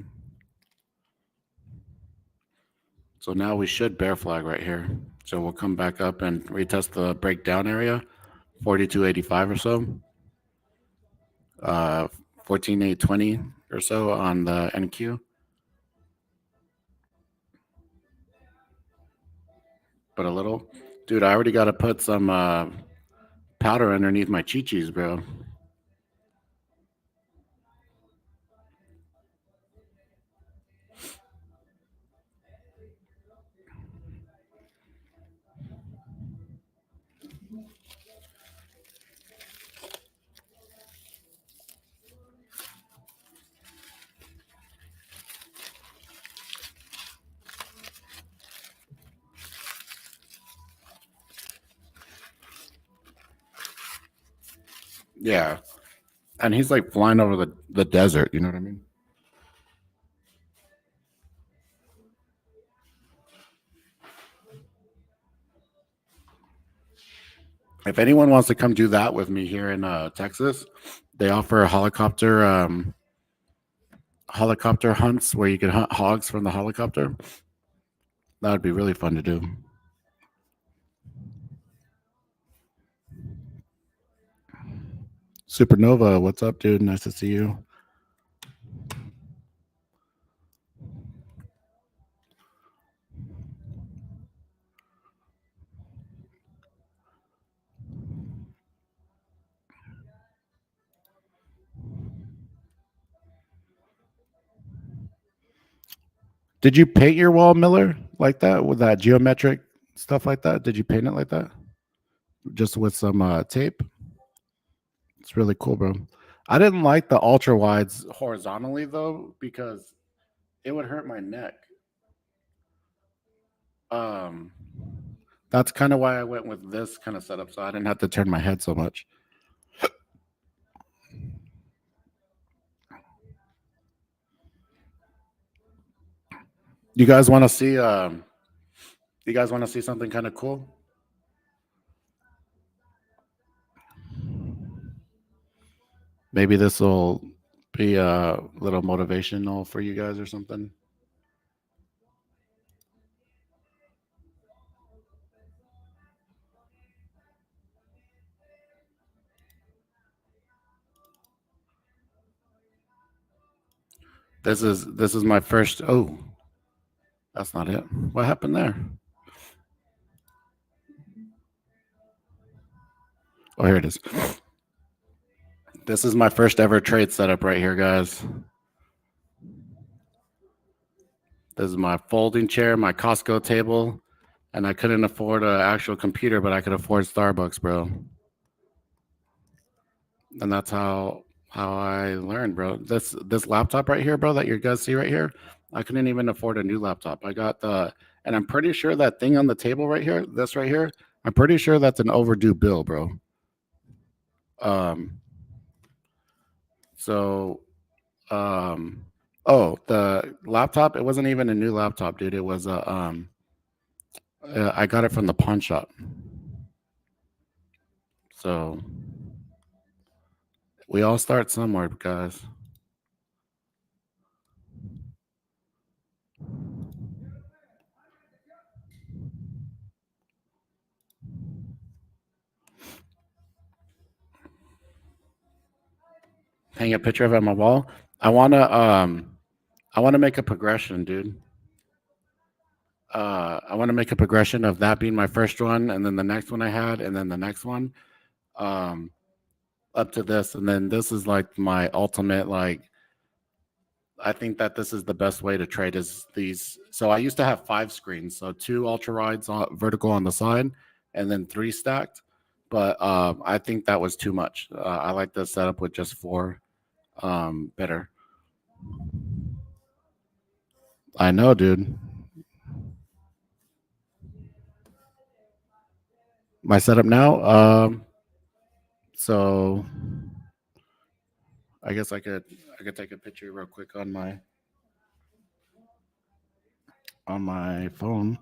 So now we should bear flag right here. So we'll come back up and retest the breakdown area, 4285 or so. 14820 or so on the NQ. But a little. Dude, I already got to put some powder underneath my chi-chis, bro. Yeah. And he's like flying over the desert. You know what I mean? If anyone wants to come do that with me here in Texas, they offer helicopter hunts where you can hunt hogs from the helicopter. That would be really fun to do. Supernova, what's up, dude? Nice to see you. Did you paint your wall, Miller, like that with that geometric stuff like that? Did you paint it like that? Just with some tape? It's really cool, bro. I didn't like the ultra wides horizontally though because it would hurt my neck. Um, that's kind of why I went with this kind of setup, so I didn't have to turn my head so much. You guys want to see? You guys want to see something kind of cool? Maybe this will be a little motivational for you guys or something. This is my first. Oh, that's not it. What happened there? Oh, here it is. This is my first ever trade setup right here, guys. This is my folding chair, my Costco table, and I couldn't afford an actual computer, but I could afford Starbucks, bro. And that's how I learned, bro. This laptop right here, bro, that you guys see right here, I couldn't even afford a new laptop. I got and I'm pretty sure that thing on the table right here, this right here, I'm pretty sure that's an overdue bill, bro. So oh, the laptop, it wasn't even a new laptop, dude. It was I got it from the pawn shop. So we all start somewhere, guys. Hang a picture of it on my wall. I wanna make a progression, dude. I want to make a progression of that being my first one, and then the next one I had, and then the next one, up to this, and then this is like my ultimate. Like, I think that this is the best way to trade is these. So I used to have 5 screens, so 2 ultra wides vertical on the side, and then 3 stacked. But I think that was too much. I like the setup with just 4. Better. I know, dude. My setup now. So I guess I could take a picture real quick on my phone.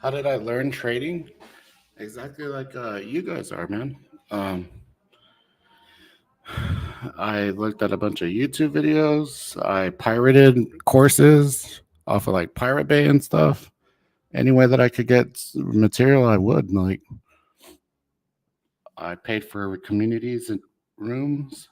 How did I learn trading? Exactly like you guys are, man. I looked at a bunch of YouTube videos. I pirated courses off of like Pirate Bay and stuff. Any way that I could get material, I would. Like, I paid for communities and rooms.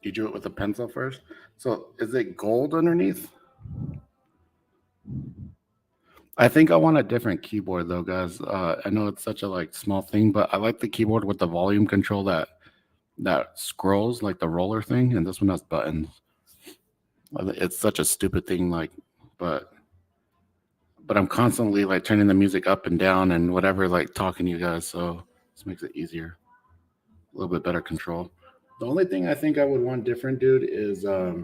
You do it with a pencil first. So is it gold underneath? I think I want a different keyboard though, guys. I know it's such a like small thing, but I like the keyboard with the volume control that scrolls like the roller thing, and this one has buttons. It's such a stupid thing, like, but I'm constantly like turning the music up and down and whatever, like talking to you guys. So this makes it easier, a little bit better control. The only thing I think I would want different, dude, is I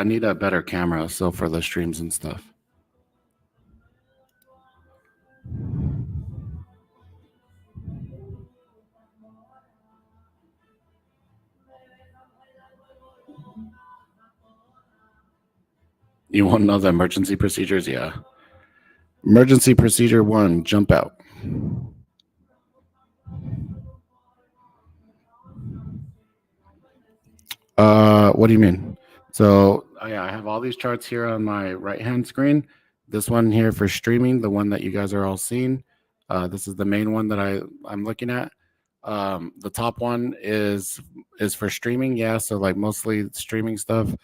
need a better camera, so for the streams and stuff. You want to know the emergency procedures? Yeah. Emergency procedure 1, jump out. What do you mean? So yeah, I have all these charts here on my right-hand screen. This one here for streaming, the one that you guys are all seeing. This is the main one that I'm looking at. The top one is for streaming, yeah. So like mostly streaming stuff.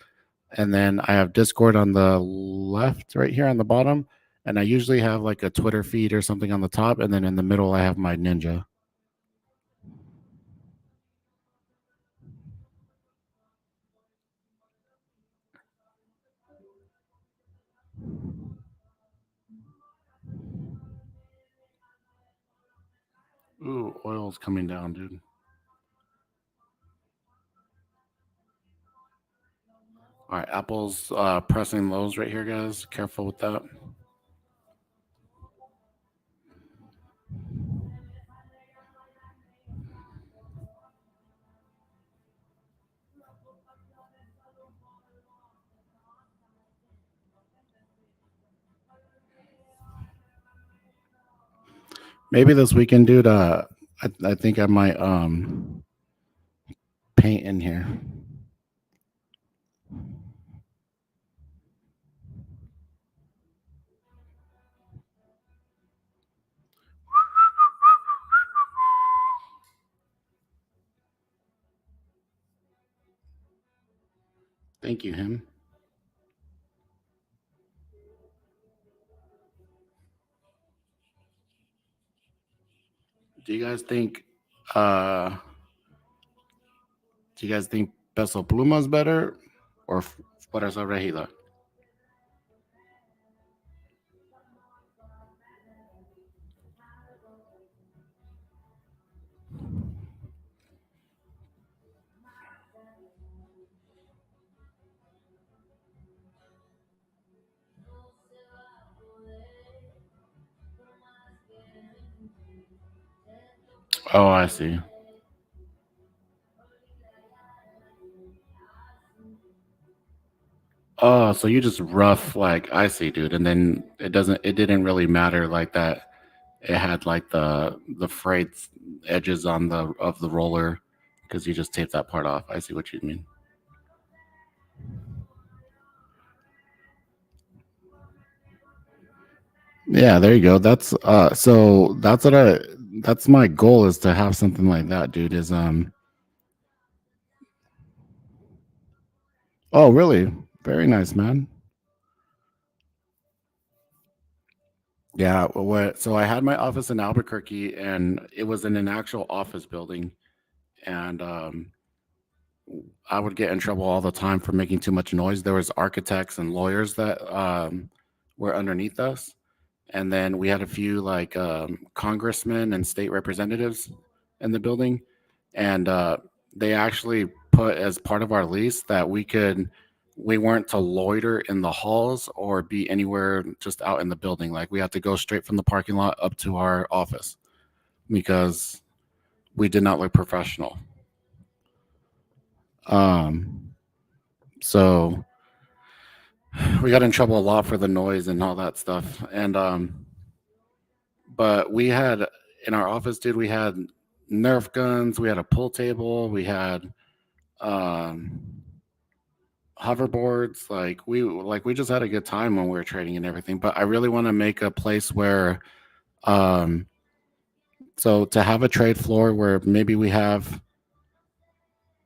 And then I have Discord on the left, right here on the bottom. And I usually have like a Twitter feed or something on the top. And then in the middle, I have my Ninja. Ooh, oil's coming down, dude. All right, Apple's pressing lows right here, guys. Careful with that. Maybe this weekend, dude. I think I might paint in here. Thank you, him. Do you guys think Peso Pluma's better or Fuerza Regida? Oh, I see. Oh, so you just rough like I see, dude, and then it didn't really matter like that. It had like the frayed edges on the roller because you just taped that part off. I see what you mean. Yeah, there you go. That's so that's my goal is to have something like that, dude. Is oh really? Very nice, man. Yeah, so I had my office in Albuquerque and it was in an actual office building, and I would get in trouble all the time for making too much noise. There was architects and lawyers that were underneath us, and then we had a few like congressmen and state representatives in the building, and they actually put as part of our lease that we weren't to loiter in the halls or be anywhere just out in the building. Like we had to go straight from the parking lot up to our office because we did not look professional. So we got in trouble a lot for the noise and all that stuff. And but we had in our office, dude, we had Nerf guns, we had a pool table, we had um hoverboards. We just had a good time when we were trading and everything. But I really want to make a place where so to have a trade floor where maybe we have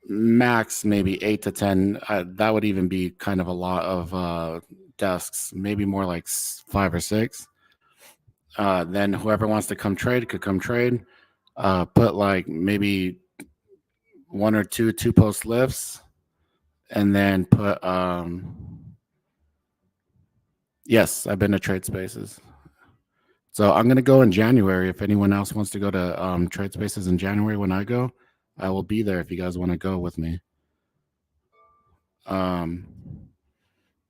max maybe 8 to 10, that would even be kind of a lot of desks, maybe more like 5 or 6. Then whoever wants to come trade could come trade. Put like maybe 1 or 2 two-post lifts, and then put yes, I've been to Trade Spaces. So I'm gonna go in January. If anyone else wants to go to Trade Spaces in January when I go, I will be there if you guys want to go with me.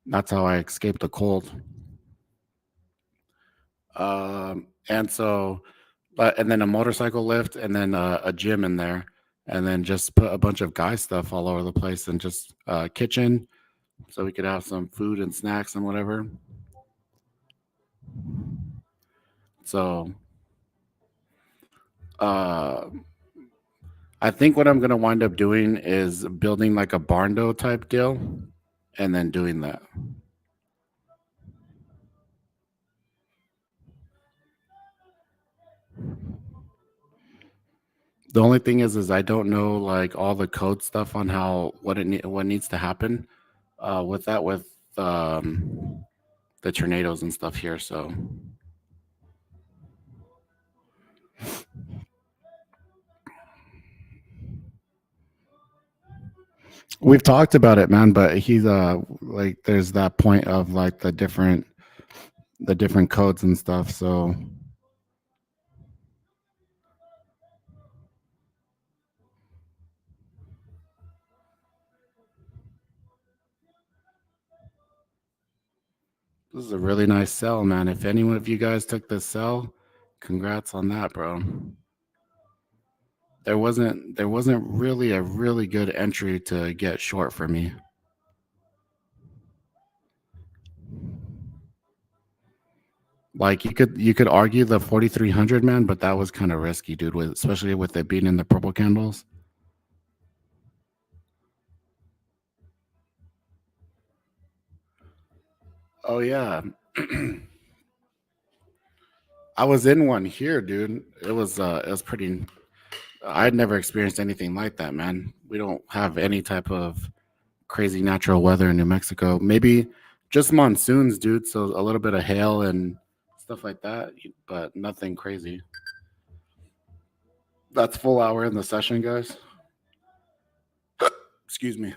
That's how I escaped the cold. And so, and then a motorcycle lift, and then a gym in there, and then just put a bunch of guy stuff all over the place, and just kitchen, so we could have some food and snacks and whatever. So, I think what I'm gonna wind up doing is building like a barn dough type deal, and then doing that. The only thing is I don't know like all the code stuff on how what needs to happen with the tornadoes and stuff here. So we've talked about it, man. But he's like there's that point of like the different codes and stuff. So this is a really nice sell, man. If anyone of you guys took this sell, congrats on that, bro. There wasn't really a really good entry to get short for me. Like you could argue the 4,300, man, but that was kind of risky, dude, especially with it being in the purple candles. Oh yeah. I was in one here, dude. It was pretty. I'd never experienced anything like that, man. We don't have any type of crazy natural weather in New Mexico. Maybe just monsoons, dude. So a little bit of hail and stuff like that, but nothing crazy. That's full hour in the session, guys. Excuse me.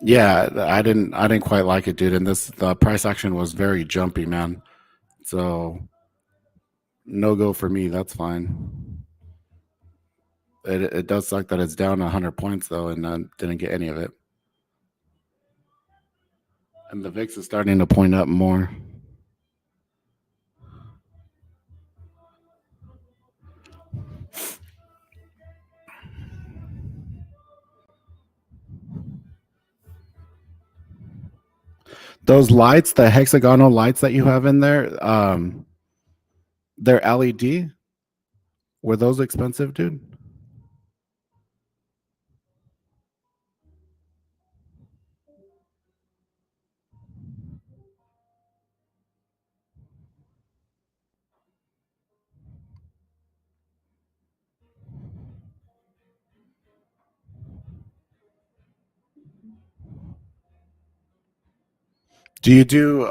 Yeah, I didn't quite like it, dude. And the price action was very jumpy, man. So no go for me. That's fine. It does suck that it's down 100 points though, and I didn't get any of it. And the VIX is starting to point up more. Those lights, the hexagonal lights that you have in there, they're LED. Were those expensive, dude? Do you do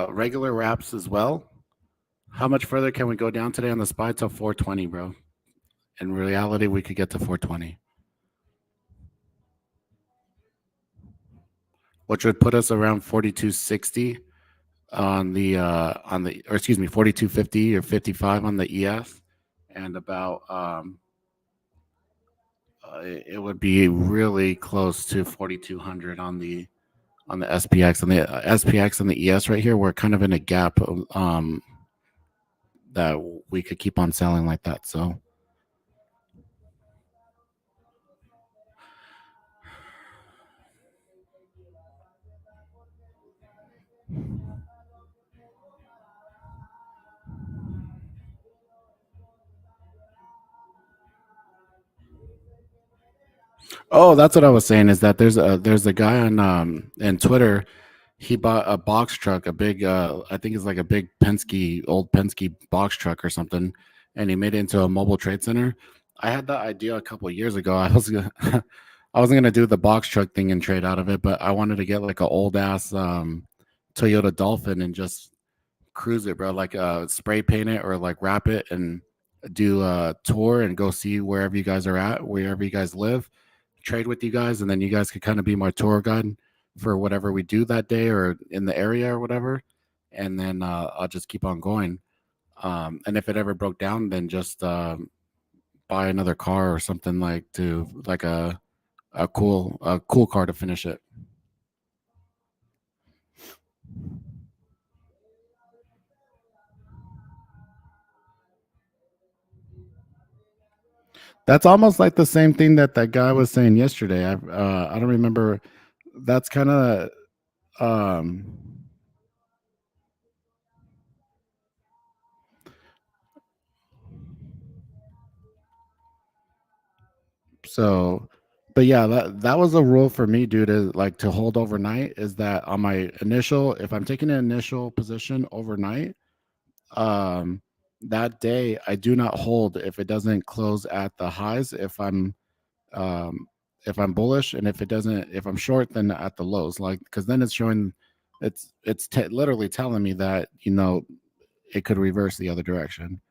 regular wraps as well? How much further can we go down today on the SPY till 420, bro? In reality, we could get to 420, which would put us around 4260 on the or excuse me, 4250 or 55 on the ES, and about it would be really close to 4200 on the SPX. And the SPX and the ES right here, we're kind of in a gap that we could keep on selling like that. So oh, that's what I was saying, is that there's a guy on in Twitter. He bought a box truck, a big I think it's like a big old Penske box truck or something, and he made it into a mobile trade center. I had that idea a couple of years ago. I wasn't gonna do the box truck thing and trade out of it, but I wanted to get like an old ass Toyota Dolphin and just cruise it, bro. Like spray paint it or like wrap it and do a tour and go see wherever you guys are at, wherever you guys live, trade with you guys, and then you guys could kind of be my tour guide for whatever we do that day or in the area or whatever. And then I'll just keep on going. And if it ever broke down, then just buy another car or something, like to like a cool car to finish it. That's almost like the same thing that that guy was saying yesterday. I don't remember. That's kind of um so but yeah, that was a rule for me, dude, is like to hold overnight, is that on my initial, if I'm taking an initial position overnight, um that day I do not hold if it doesn't close at the highs, um if I'm bullish, and if it doesn't, if I'm short, then at the lows, like, because then it's showing, literally telling me that, it could reverse the other direction.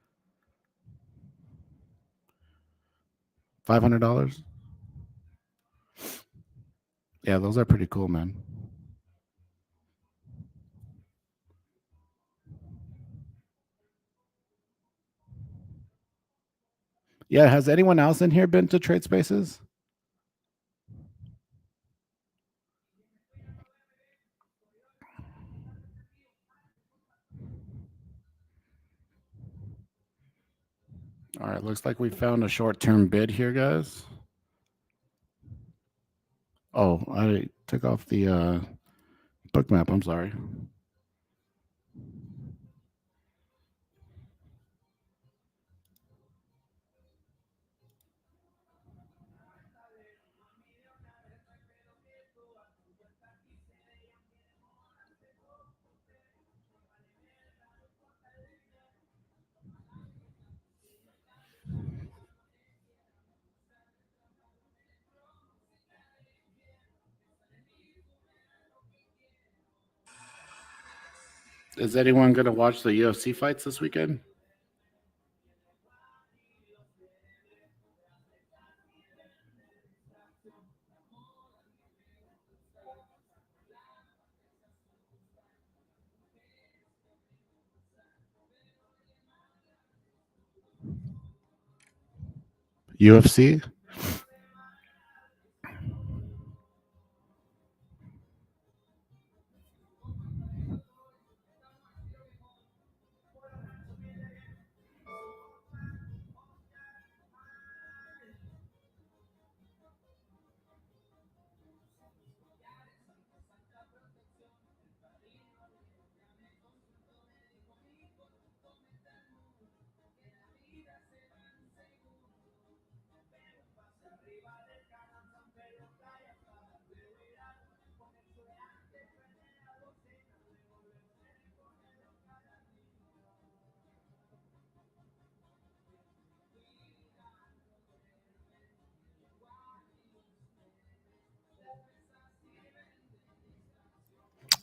$500. Yeah, those are pretty cool, man. Yeah, has anyone else in here been to trade spaces? All right, looks like we found a short-term bid here, guys. Oh, I took off the book map. I'm sorry. Is anyone going to watch the UFC fights this weekend? UFC?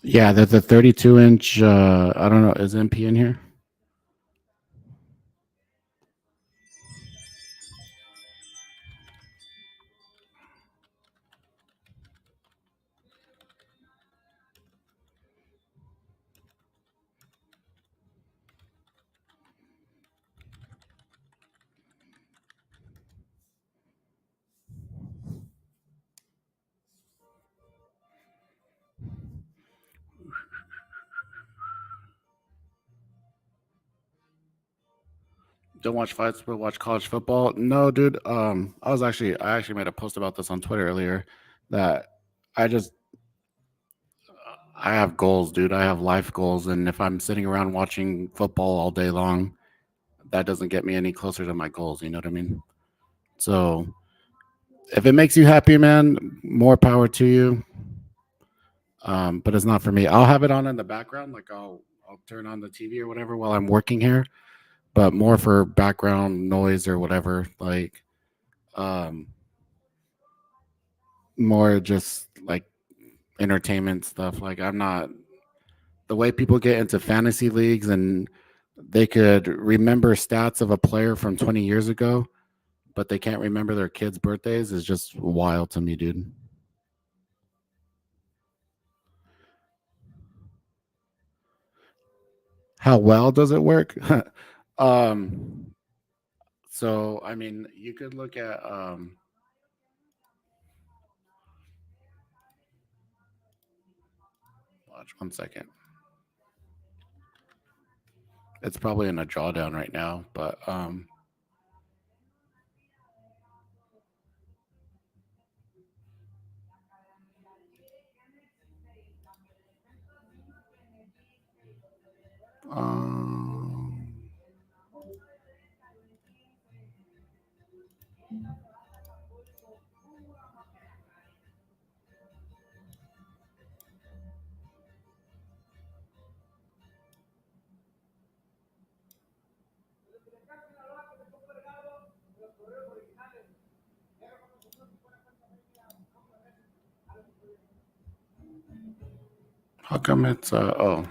Yeah, the 32-inch. I don't know. Is MP in here? don't watch fights but watch college football. No, dude. I actually made a post about this on Twitter earlier that I just I have goals, dude. I have life goals, and if I'm sitting around watching football all day long, that doesn't get me any closer to my goals. You know what I mean? So if it makes you happy, man, more power to you. But it's not for me. I'll have it on in the background, like I'll turn on the TV or whatever while I'm working here, but more for background noise or whatever. Like, more just like entertainment stuff. Like I'm not the way people get into fantasy leagues and they could remember stats of a player from 20 years ago, but they can't remember their kids' birthdays is just wild to me, dude. How well does it work? um, so I mean, you could look at watch 1 second. It's probably in a drawdown right now, but um how come it's oh,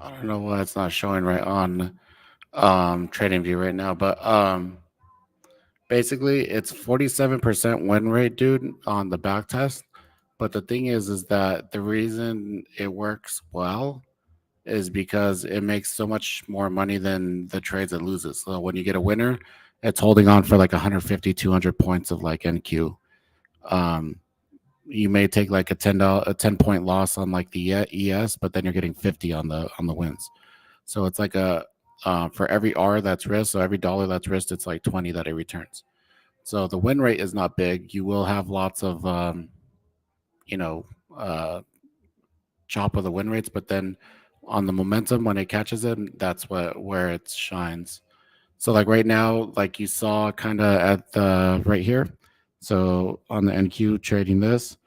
I don't know why it's not showing right on trading view right now, but basically it's 47% win rate, dude, on the back test. But the thing is that the reason it works well is because it makes so much more money than the trades it loses. So when you get a winner, it's holding on for like 150, 200 points of like NQ. Um, you may take like a $10 loss on like the ES, but then you're getting 50 on the wins. So it's like a for every R that's risked, so every dollar that's risked, it's like 20 that it returns. So the win rate is not big. You will have lots of you know uh, chop of the win rates, but then on the momentum when it catches it, that's where it shines. So like right now, like you saw kind of at the right here. So on the NQ trading this,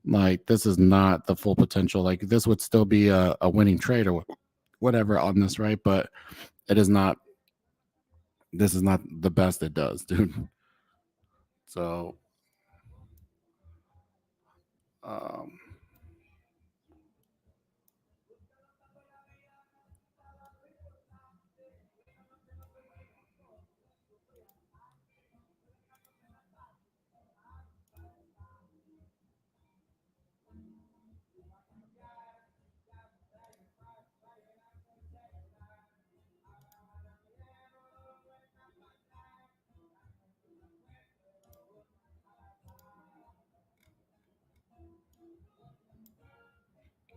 like this is not the full potential. Like this would still be a winning trade or whatever on this, right? But it is not. This is not the best it does, dude. So, um,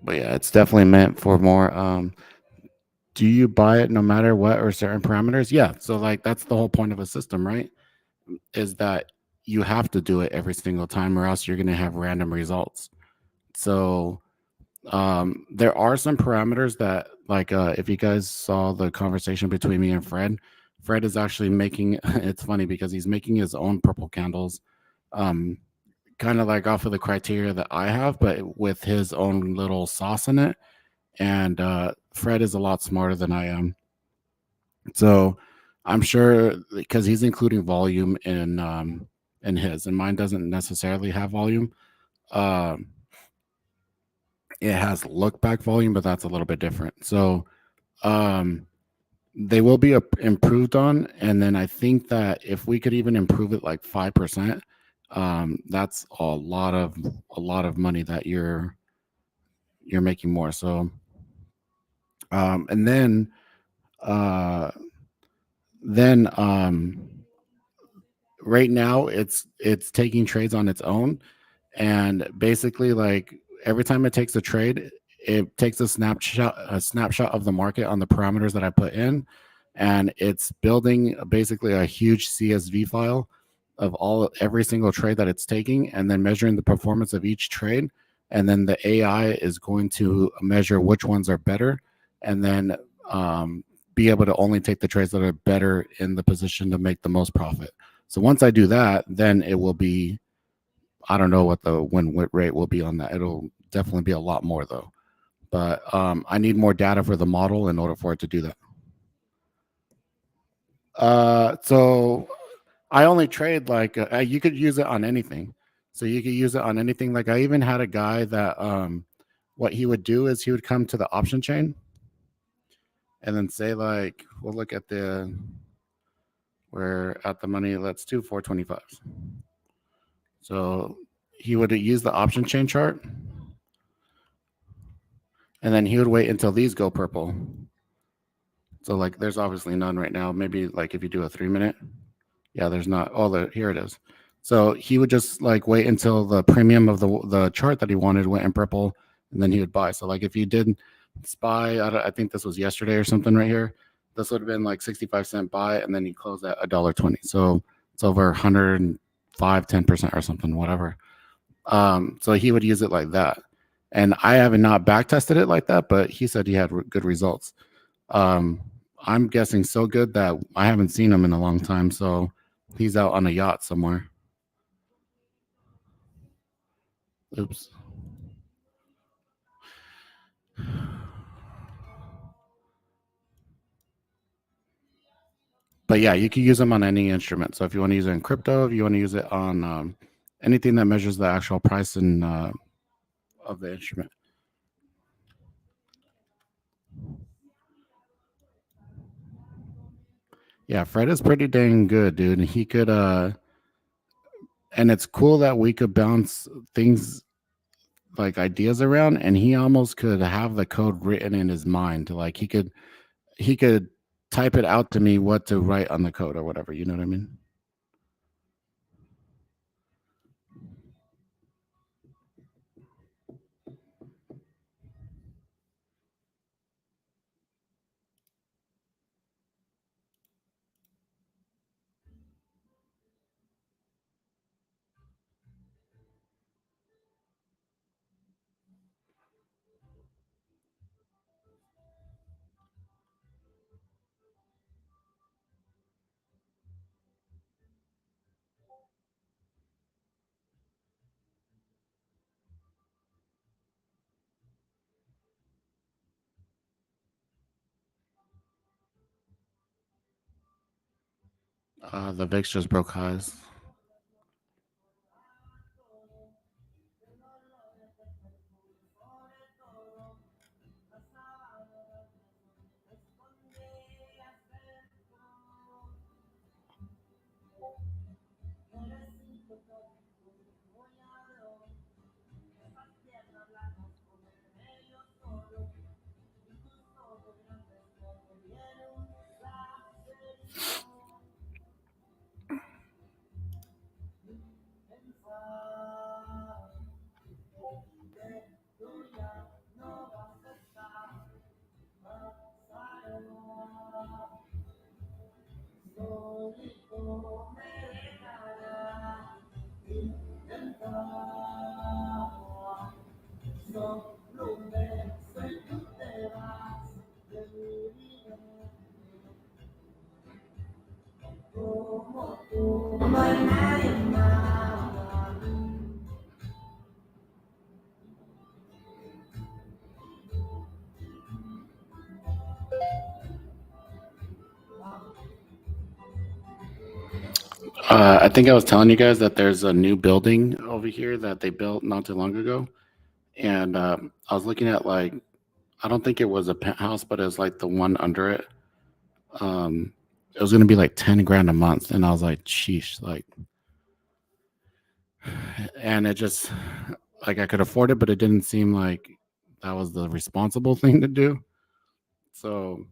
but yeah, it's definitely meant for more. Do you buy it no matter what or certain parameters? Yeah. So like that's the whole point of a system, right? Is that you have to do it every single time or else you're going to have random results. So there are some parameters that like if you guys saw the conversation between me and Fred is actually making it's funny because he's making his own purple candles um kind of like off of the criteria that I have, but with his own little sauce in it. And Fred is a lot smarter than I am. So I'm sure because he's including volume in his, and mine doesn't necessarily have volume. Um, it has look back volume, but that's a little bit different. So um, they will be improved on, and then I think that if we could even improve it like 5%, that's a lot of money that you're making more. So, and uh, then right now it's taking trades on its own, and basically like every time it takes a trade, it takes a snapshot of the market on the parameters that I put in, and it's building basically a huge CSV file of every single trade that it's taking, and then measuring the performance of each trade, and then the AI is going to measure which ones are better, and then be able to only take the trades that are better in the position to make the most profit. So once I do that, then it will be, I don't know what the win rate will be on that. It'll definitely be a lot more though. But I need more data for the model in order for it to do that. So I only trade like you could use it on anything. So you could use it on anything. Like I even had a guy that what he would do is he would come to the option chain and then say like, we'll look at we're at the money. Let's do 425. So he would use the option chain chart, and then he would wait until these go purple. So like there's obviously none right now. Maybe like if you do a 3-minute, yeah, there's not. Oh, here it is. So he would just like wait until the premium of the chart that he wanted went in purple, and then he would buy. So like if you did SPY, I think this was yesterday or something right here, this would have been like 65-cent buy, and then you close at $1.20. So it's over 105, 10% or something, whatever. So he would use it like that. And I haven't not back tested it like that, but he said he had good results. I'm guessing so good that I haven't seen him in a long time. So he's out on a yacht somewhere. Oops. But yeah, you can use them on any instrument. So if you want to use it in crypto, if you want to use it on anything that measures the actual price and of the instrument. Yeah, Fred is pretty dang good, dude. And he could and it's cool that we could bounce things like ideas around, and he almost could have the code written in his mind. Like he could type it out to me what to write on the code or whatever. You know what I mean? The VIX just broke highs. I think I was telling you guys that there's a new building over here that they built not too long ago, and I was looking at like, I don't think it was a penthouse, but it was like the one under it. It was gonna be like 10 grand a month, and I was like, sheesh, like And it just like I could afford it, but it didn't seem like that was the responsible thing to do. So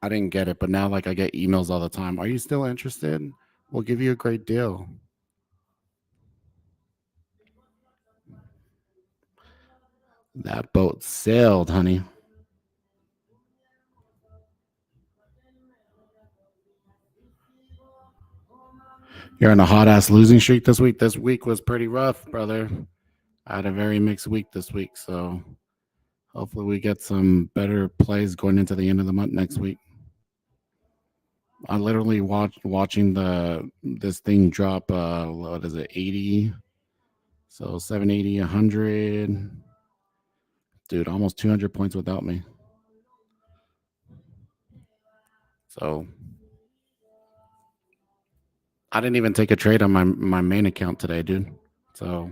I didn't get it. But now like I get emails all the time. Are you still interested? We'll give you a great deal. That boat sailed, honey. You're on a hot ass losing streak this week. This week was pretty rough, brother. I had a very mixed week this week, so hopefully we get some better plays going into the end of the month next week. I literally watching this thing drop what is it, 80? So 780, 100. Dude, almost 200 points without me. So I didn't even take a trade on my main account today, dude. So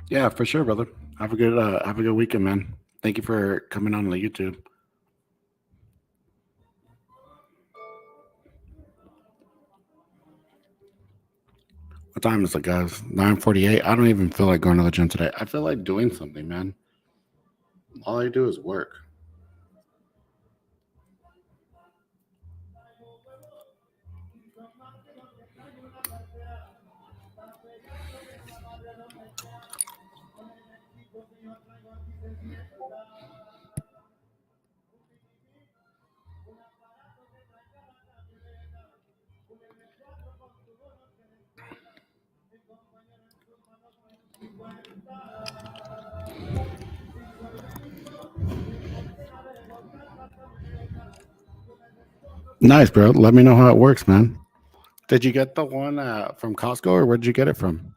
yeah, for sure, brother. Have a good weekend, man. Thank you for coming on the YouTube. What time is it, guys? 9:48. I don't even feel like going to the gym today. I feel like doing something, man. All I do is work. Nice, bro. Let me know how it works, man. Did you get the one from Costco, or where did you get it from?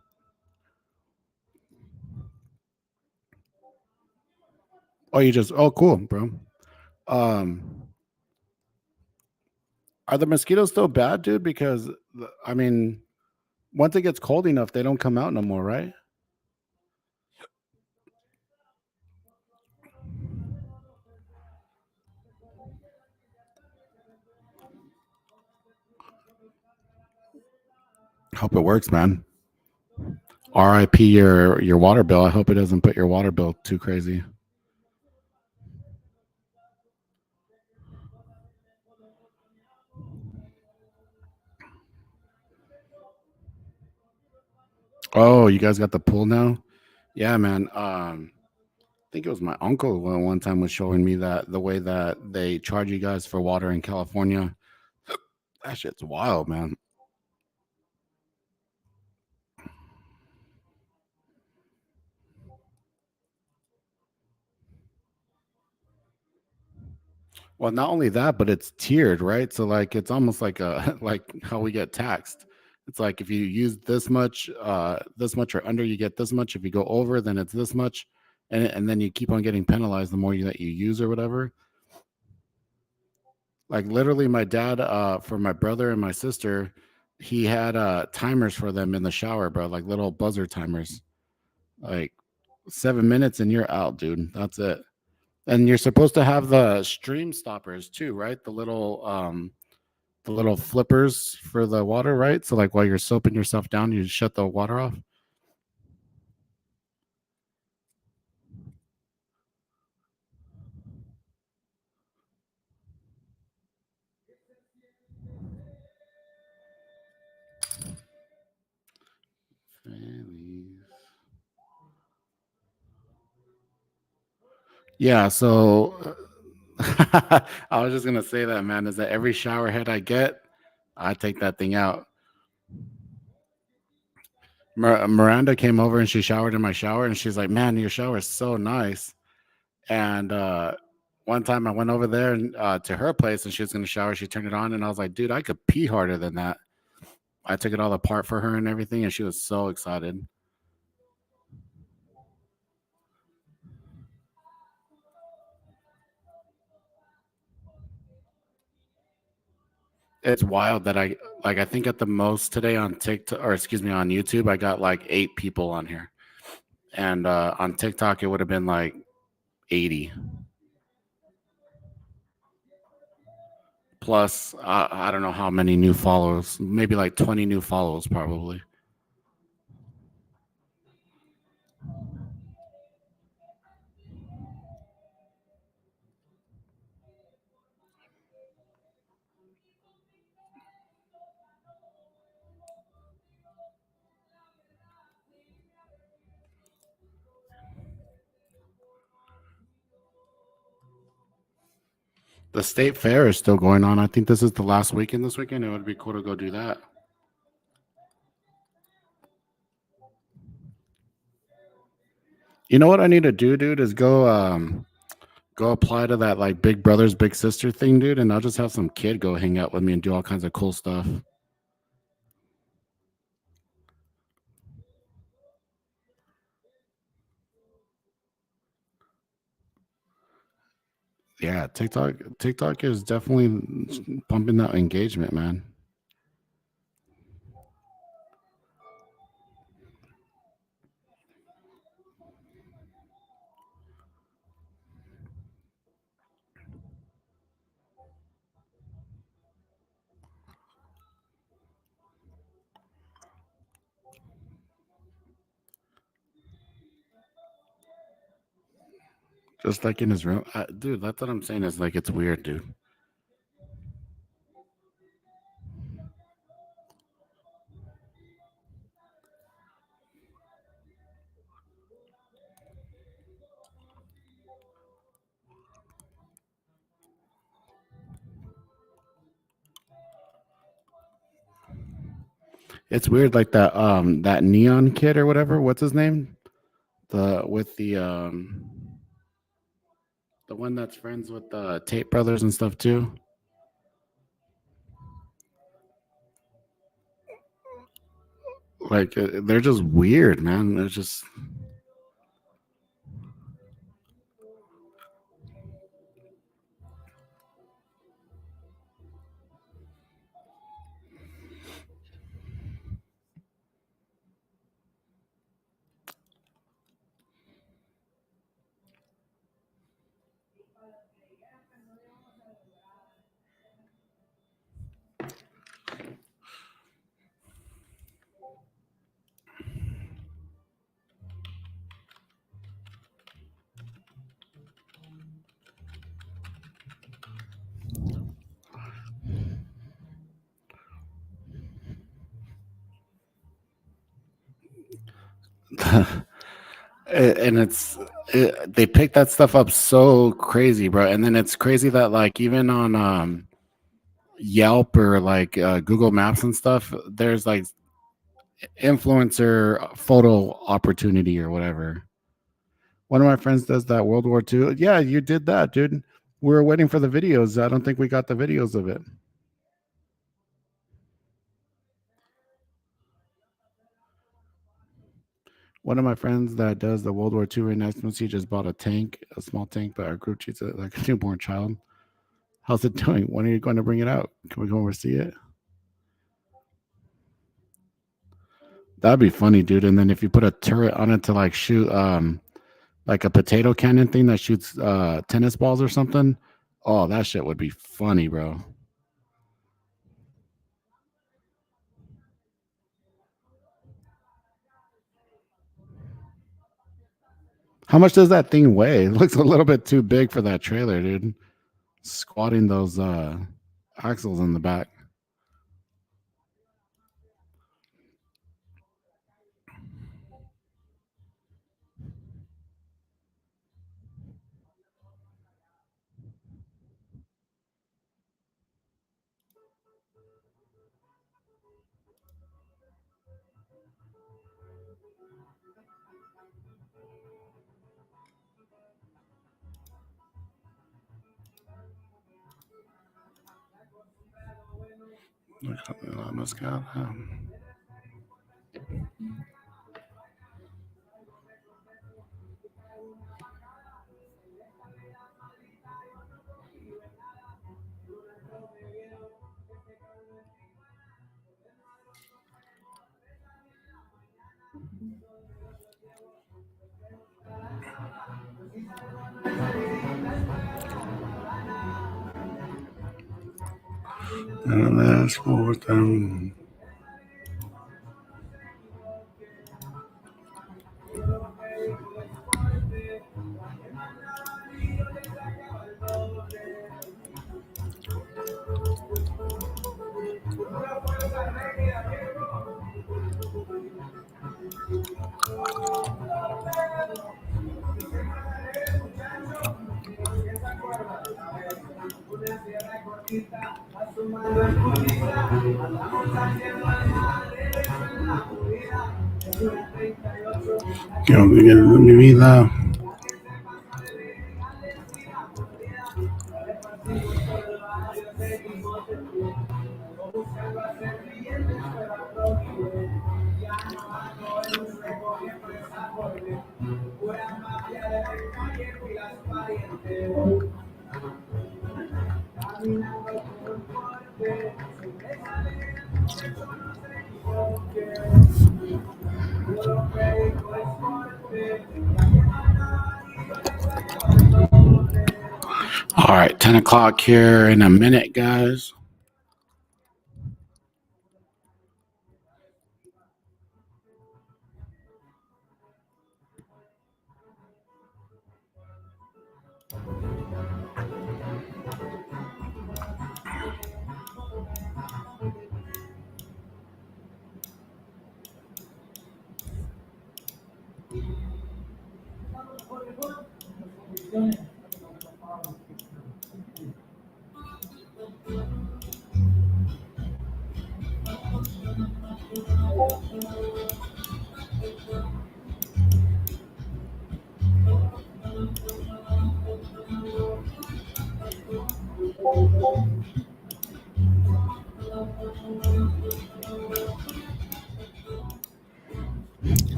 Oh, you just cool, bro. Um, are the mosquitoes still bad, dude? Because I mean, once it gets cold enough, they don't come out no more, right? Hope it works, man. RIP your water bill. I hope it doesn't put your water bill too crazy. Oh, you guys got the pool now? Yeah, man. I think it was my uncle one time was showing me that the way that they charge you guys for water in California. That shit's wild, man. Well, not only that, but it's tiered, right? So like it's almost like a like how we get taxed. It's like if you use this much or under, you get this much. If you go over, then it's this much, and then you keep on getting penalized the more that you use or whatever. Like literally, my dad, for my brother and my sister, he had timers for them in the shower, bro, like little buzzer timers, like 7 minutes and you're out, dude. That's it. And you're supposed to have the stream stoppers too, right? The little flippers for the water, right? So like while you're soaping yourself down, you shut the water off. Yeah, so I was just gonna say that, man, is that every shower head I get, I take that thing out. Miranda came over and she showered in my shower, and she's like, "Man, your shower is so nice." And one time I went over there and to her place, and she was gonna shower. She turned it on, and I was like, "Dude, I could pee harder than that." I took it all apart for her and everything, and she was so excited. It's wild that I think at the most today on TikTok, or excuse me, on YouTube, I got like 8 people on here. And on TikTok it would have been like 80. Plus I don't know how many new followers, maybe like 20 new follows probably. The state fair is still going on. I think this is the last weekend this weekend. It would be cool to go do that. You know what I need to do, dude, is go apply to that like Big Brothers Big Sister thing, dude, and I'll just have some kid go hang out with me and do all kinds of cool stuff. Yeah, TikTok is definitely pumping that engagement, man. Just like in his room, dude. That's what I'm saying. Is like it's weird, dude. It's weird, like that neon kid or whatever. What's his name? The with the one that's friends with the Tate brothers and stuff too. Like they're just weird, man. They're just and they pick that stuff up so crazy, bro. And then it's crazy that like even on Yelp or like Google Maps and stuff, there's like influencer photo opportunity or whatever. One of my friends does that World War II. Yeah, you did that, dude. We were waiting for the videos. I don't think we got the videos of it. One of my friends that does the World War II reenactments, he just bought a tank, a small tank, but our group treats it like a newborn child. How's it doing? When are you going to bring it out? Can we go over see it? That'd be funny, dude. And then if you put a turret on it to like shoot like a potato cannon thing that shoots tennis balls or something, oh, that shit would be funny, bro. How much does that thing weigh? It looks a little bit too big for that trailer, dude. Squatting those axles in the back. That's overtime. Que olvidé mi vida. All right, 10 o'clock here in a minute, guys.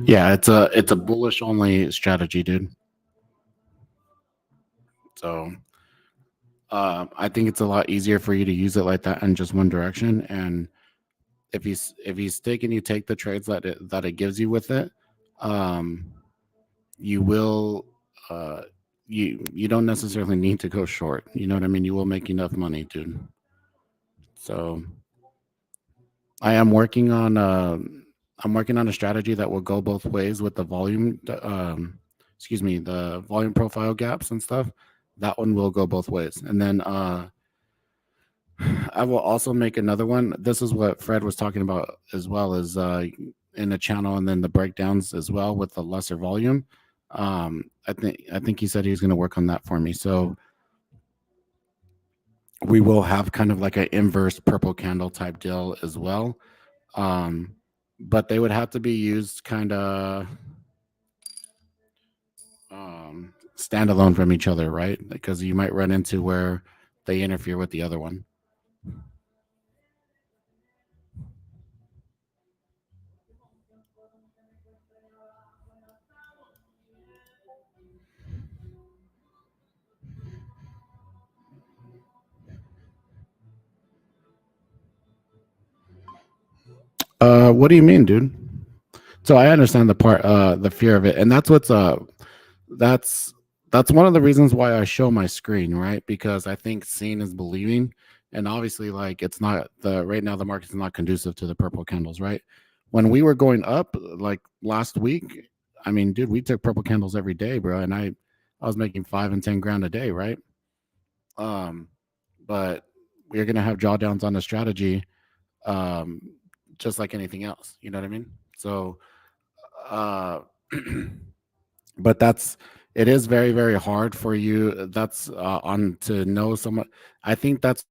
Yeah, it's a bullish only strategy, dude. So I think it's a lot easier for you to use it like that in just one direction. And if he's taking you take the trades that it gives you with it, you will you don't necessarily need to go short. You know what I mean? You will make enough money, dude. So I am working on a strategy that will go both ways with the volume the volume profile gaps and stuff. That one will go both ways. And then I will also make another one. This is what Fred was talking about as well, as in the channel, and then the breakdowns as well with the lesser volume. I think he said he was going to work on that for me. So we will have kind of like an inverse purple candle type deal as well. But they would have to be used kind of standalone from each other, right? Because you might run into where they interfere with the other one. What do you mean, dude? So I understand the fear of it, and that's one of the reasons why I show my screen, right? Because I think seeing is believing, and obviously, like, it's not right now the market's not conducive to the purple candles, right? When we were going up, like last week, I mean, dude, we took purple candles every day, bro, and I was making 5 and 10 grand a day, right? But we're gonna have drawdowns on the strategy, just like anything else. You know what I mean? So, but it is very, very hard for you. That's on to know someone. I think that's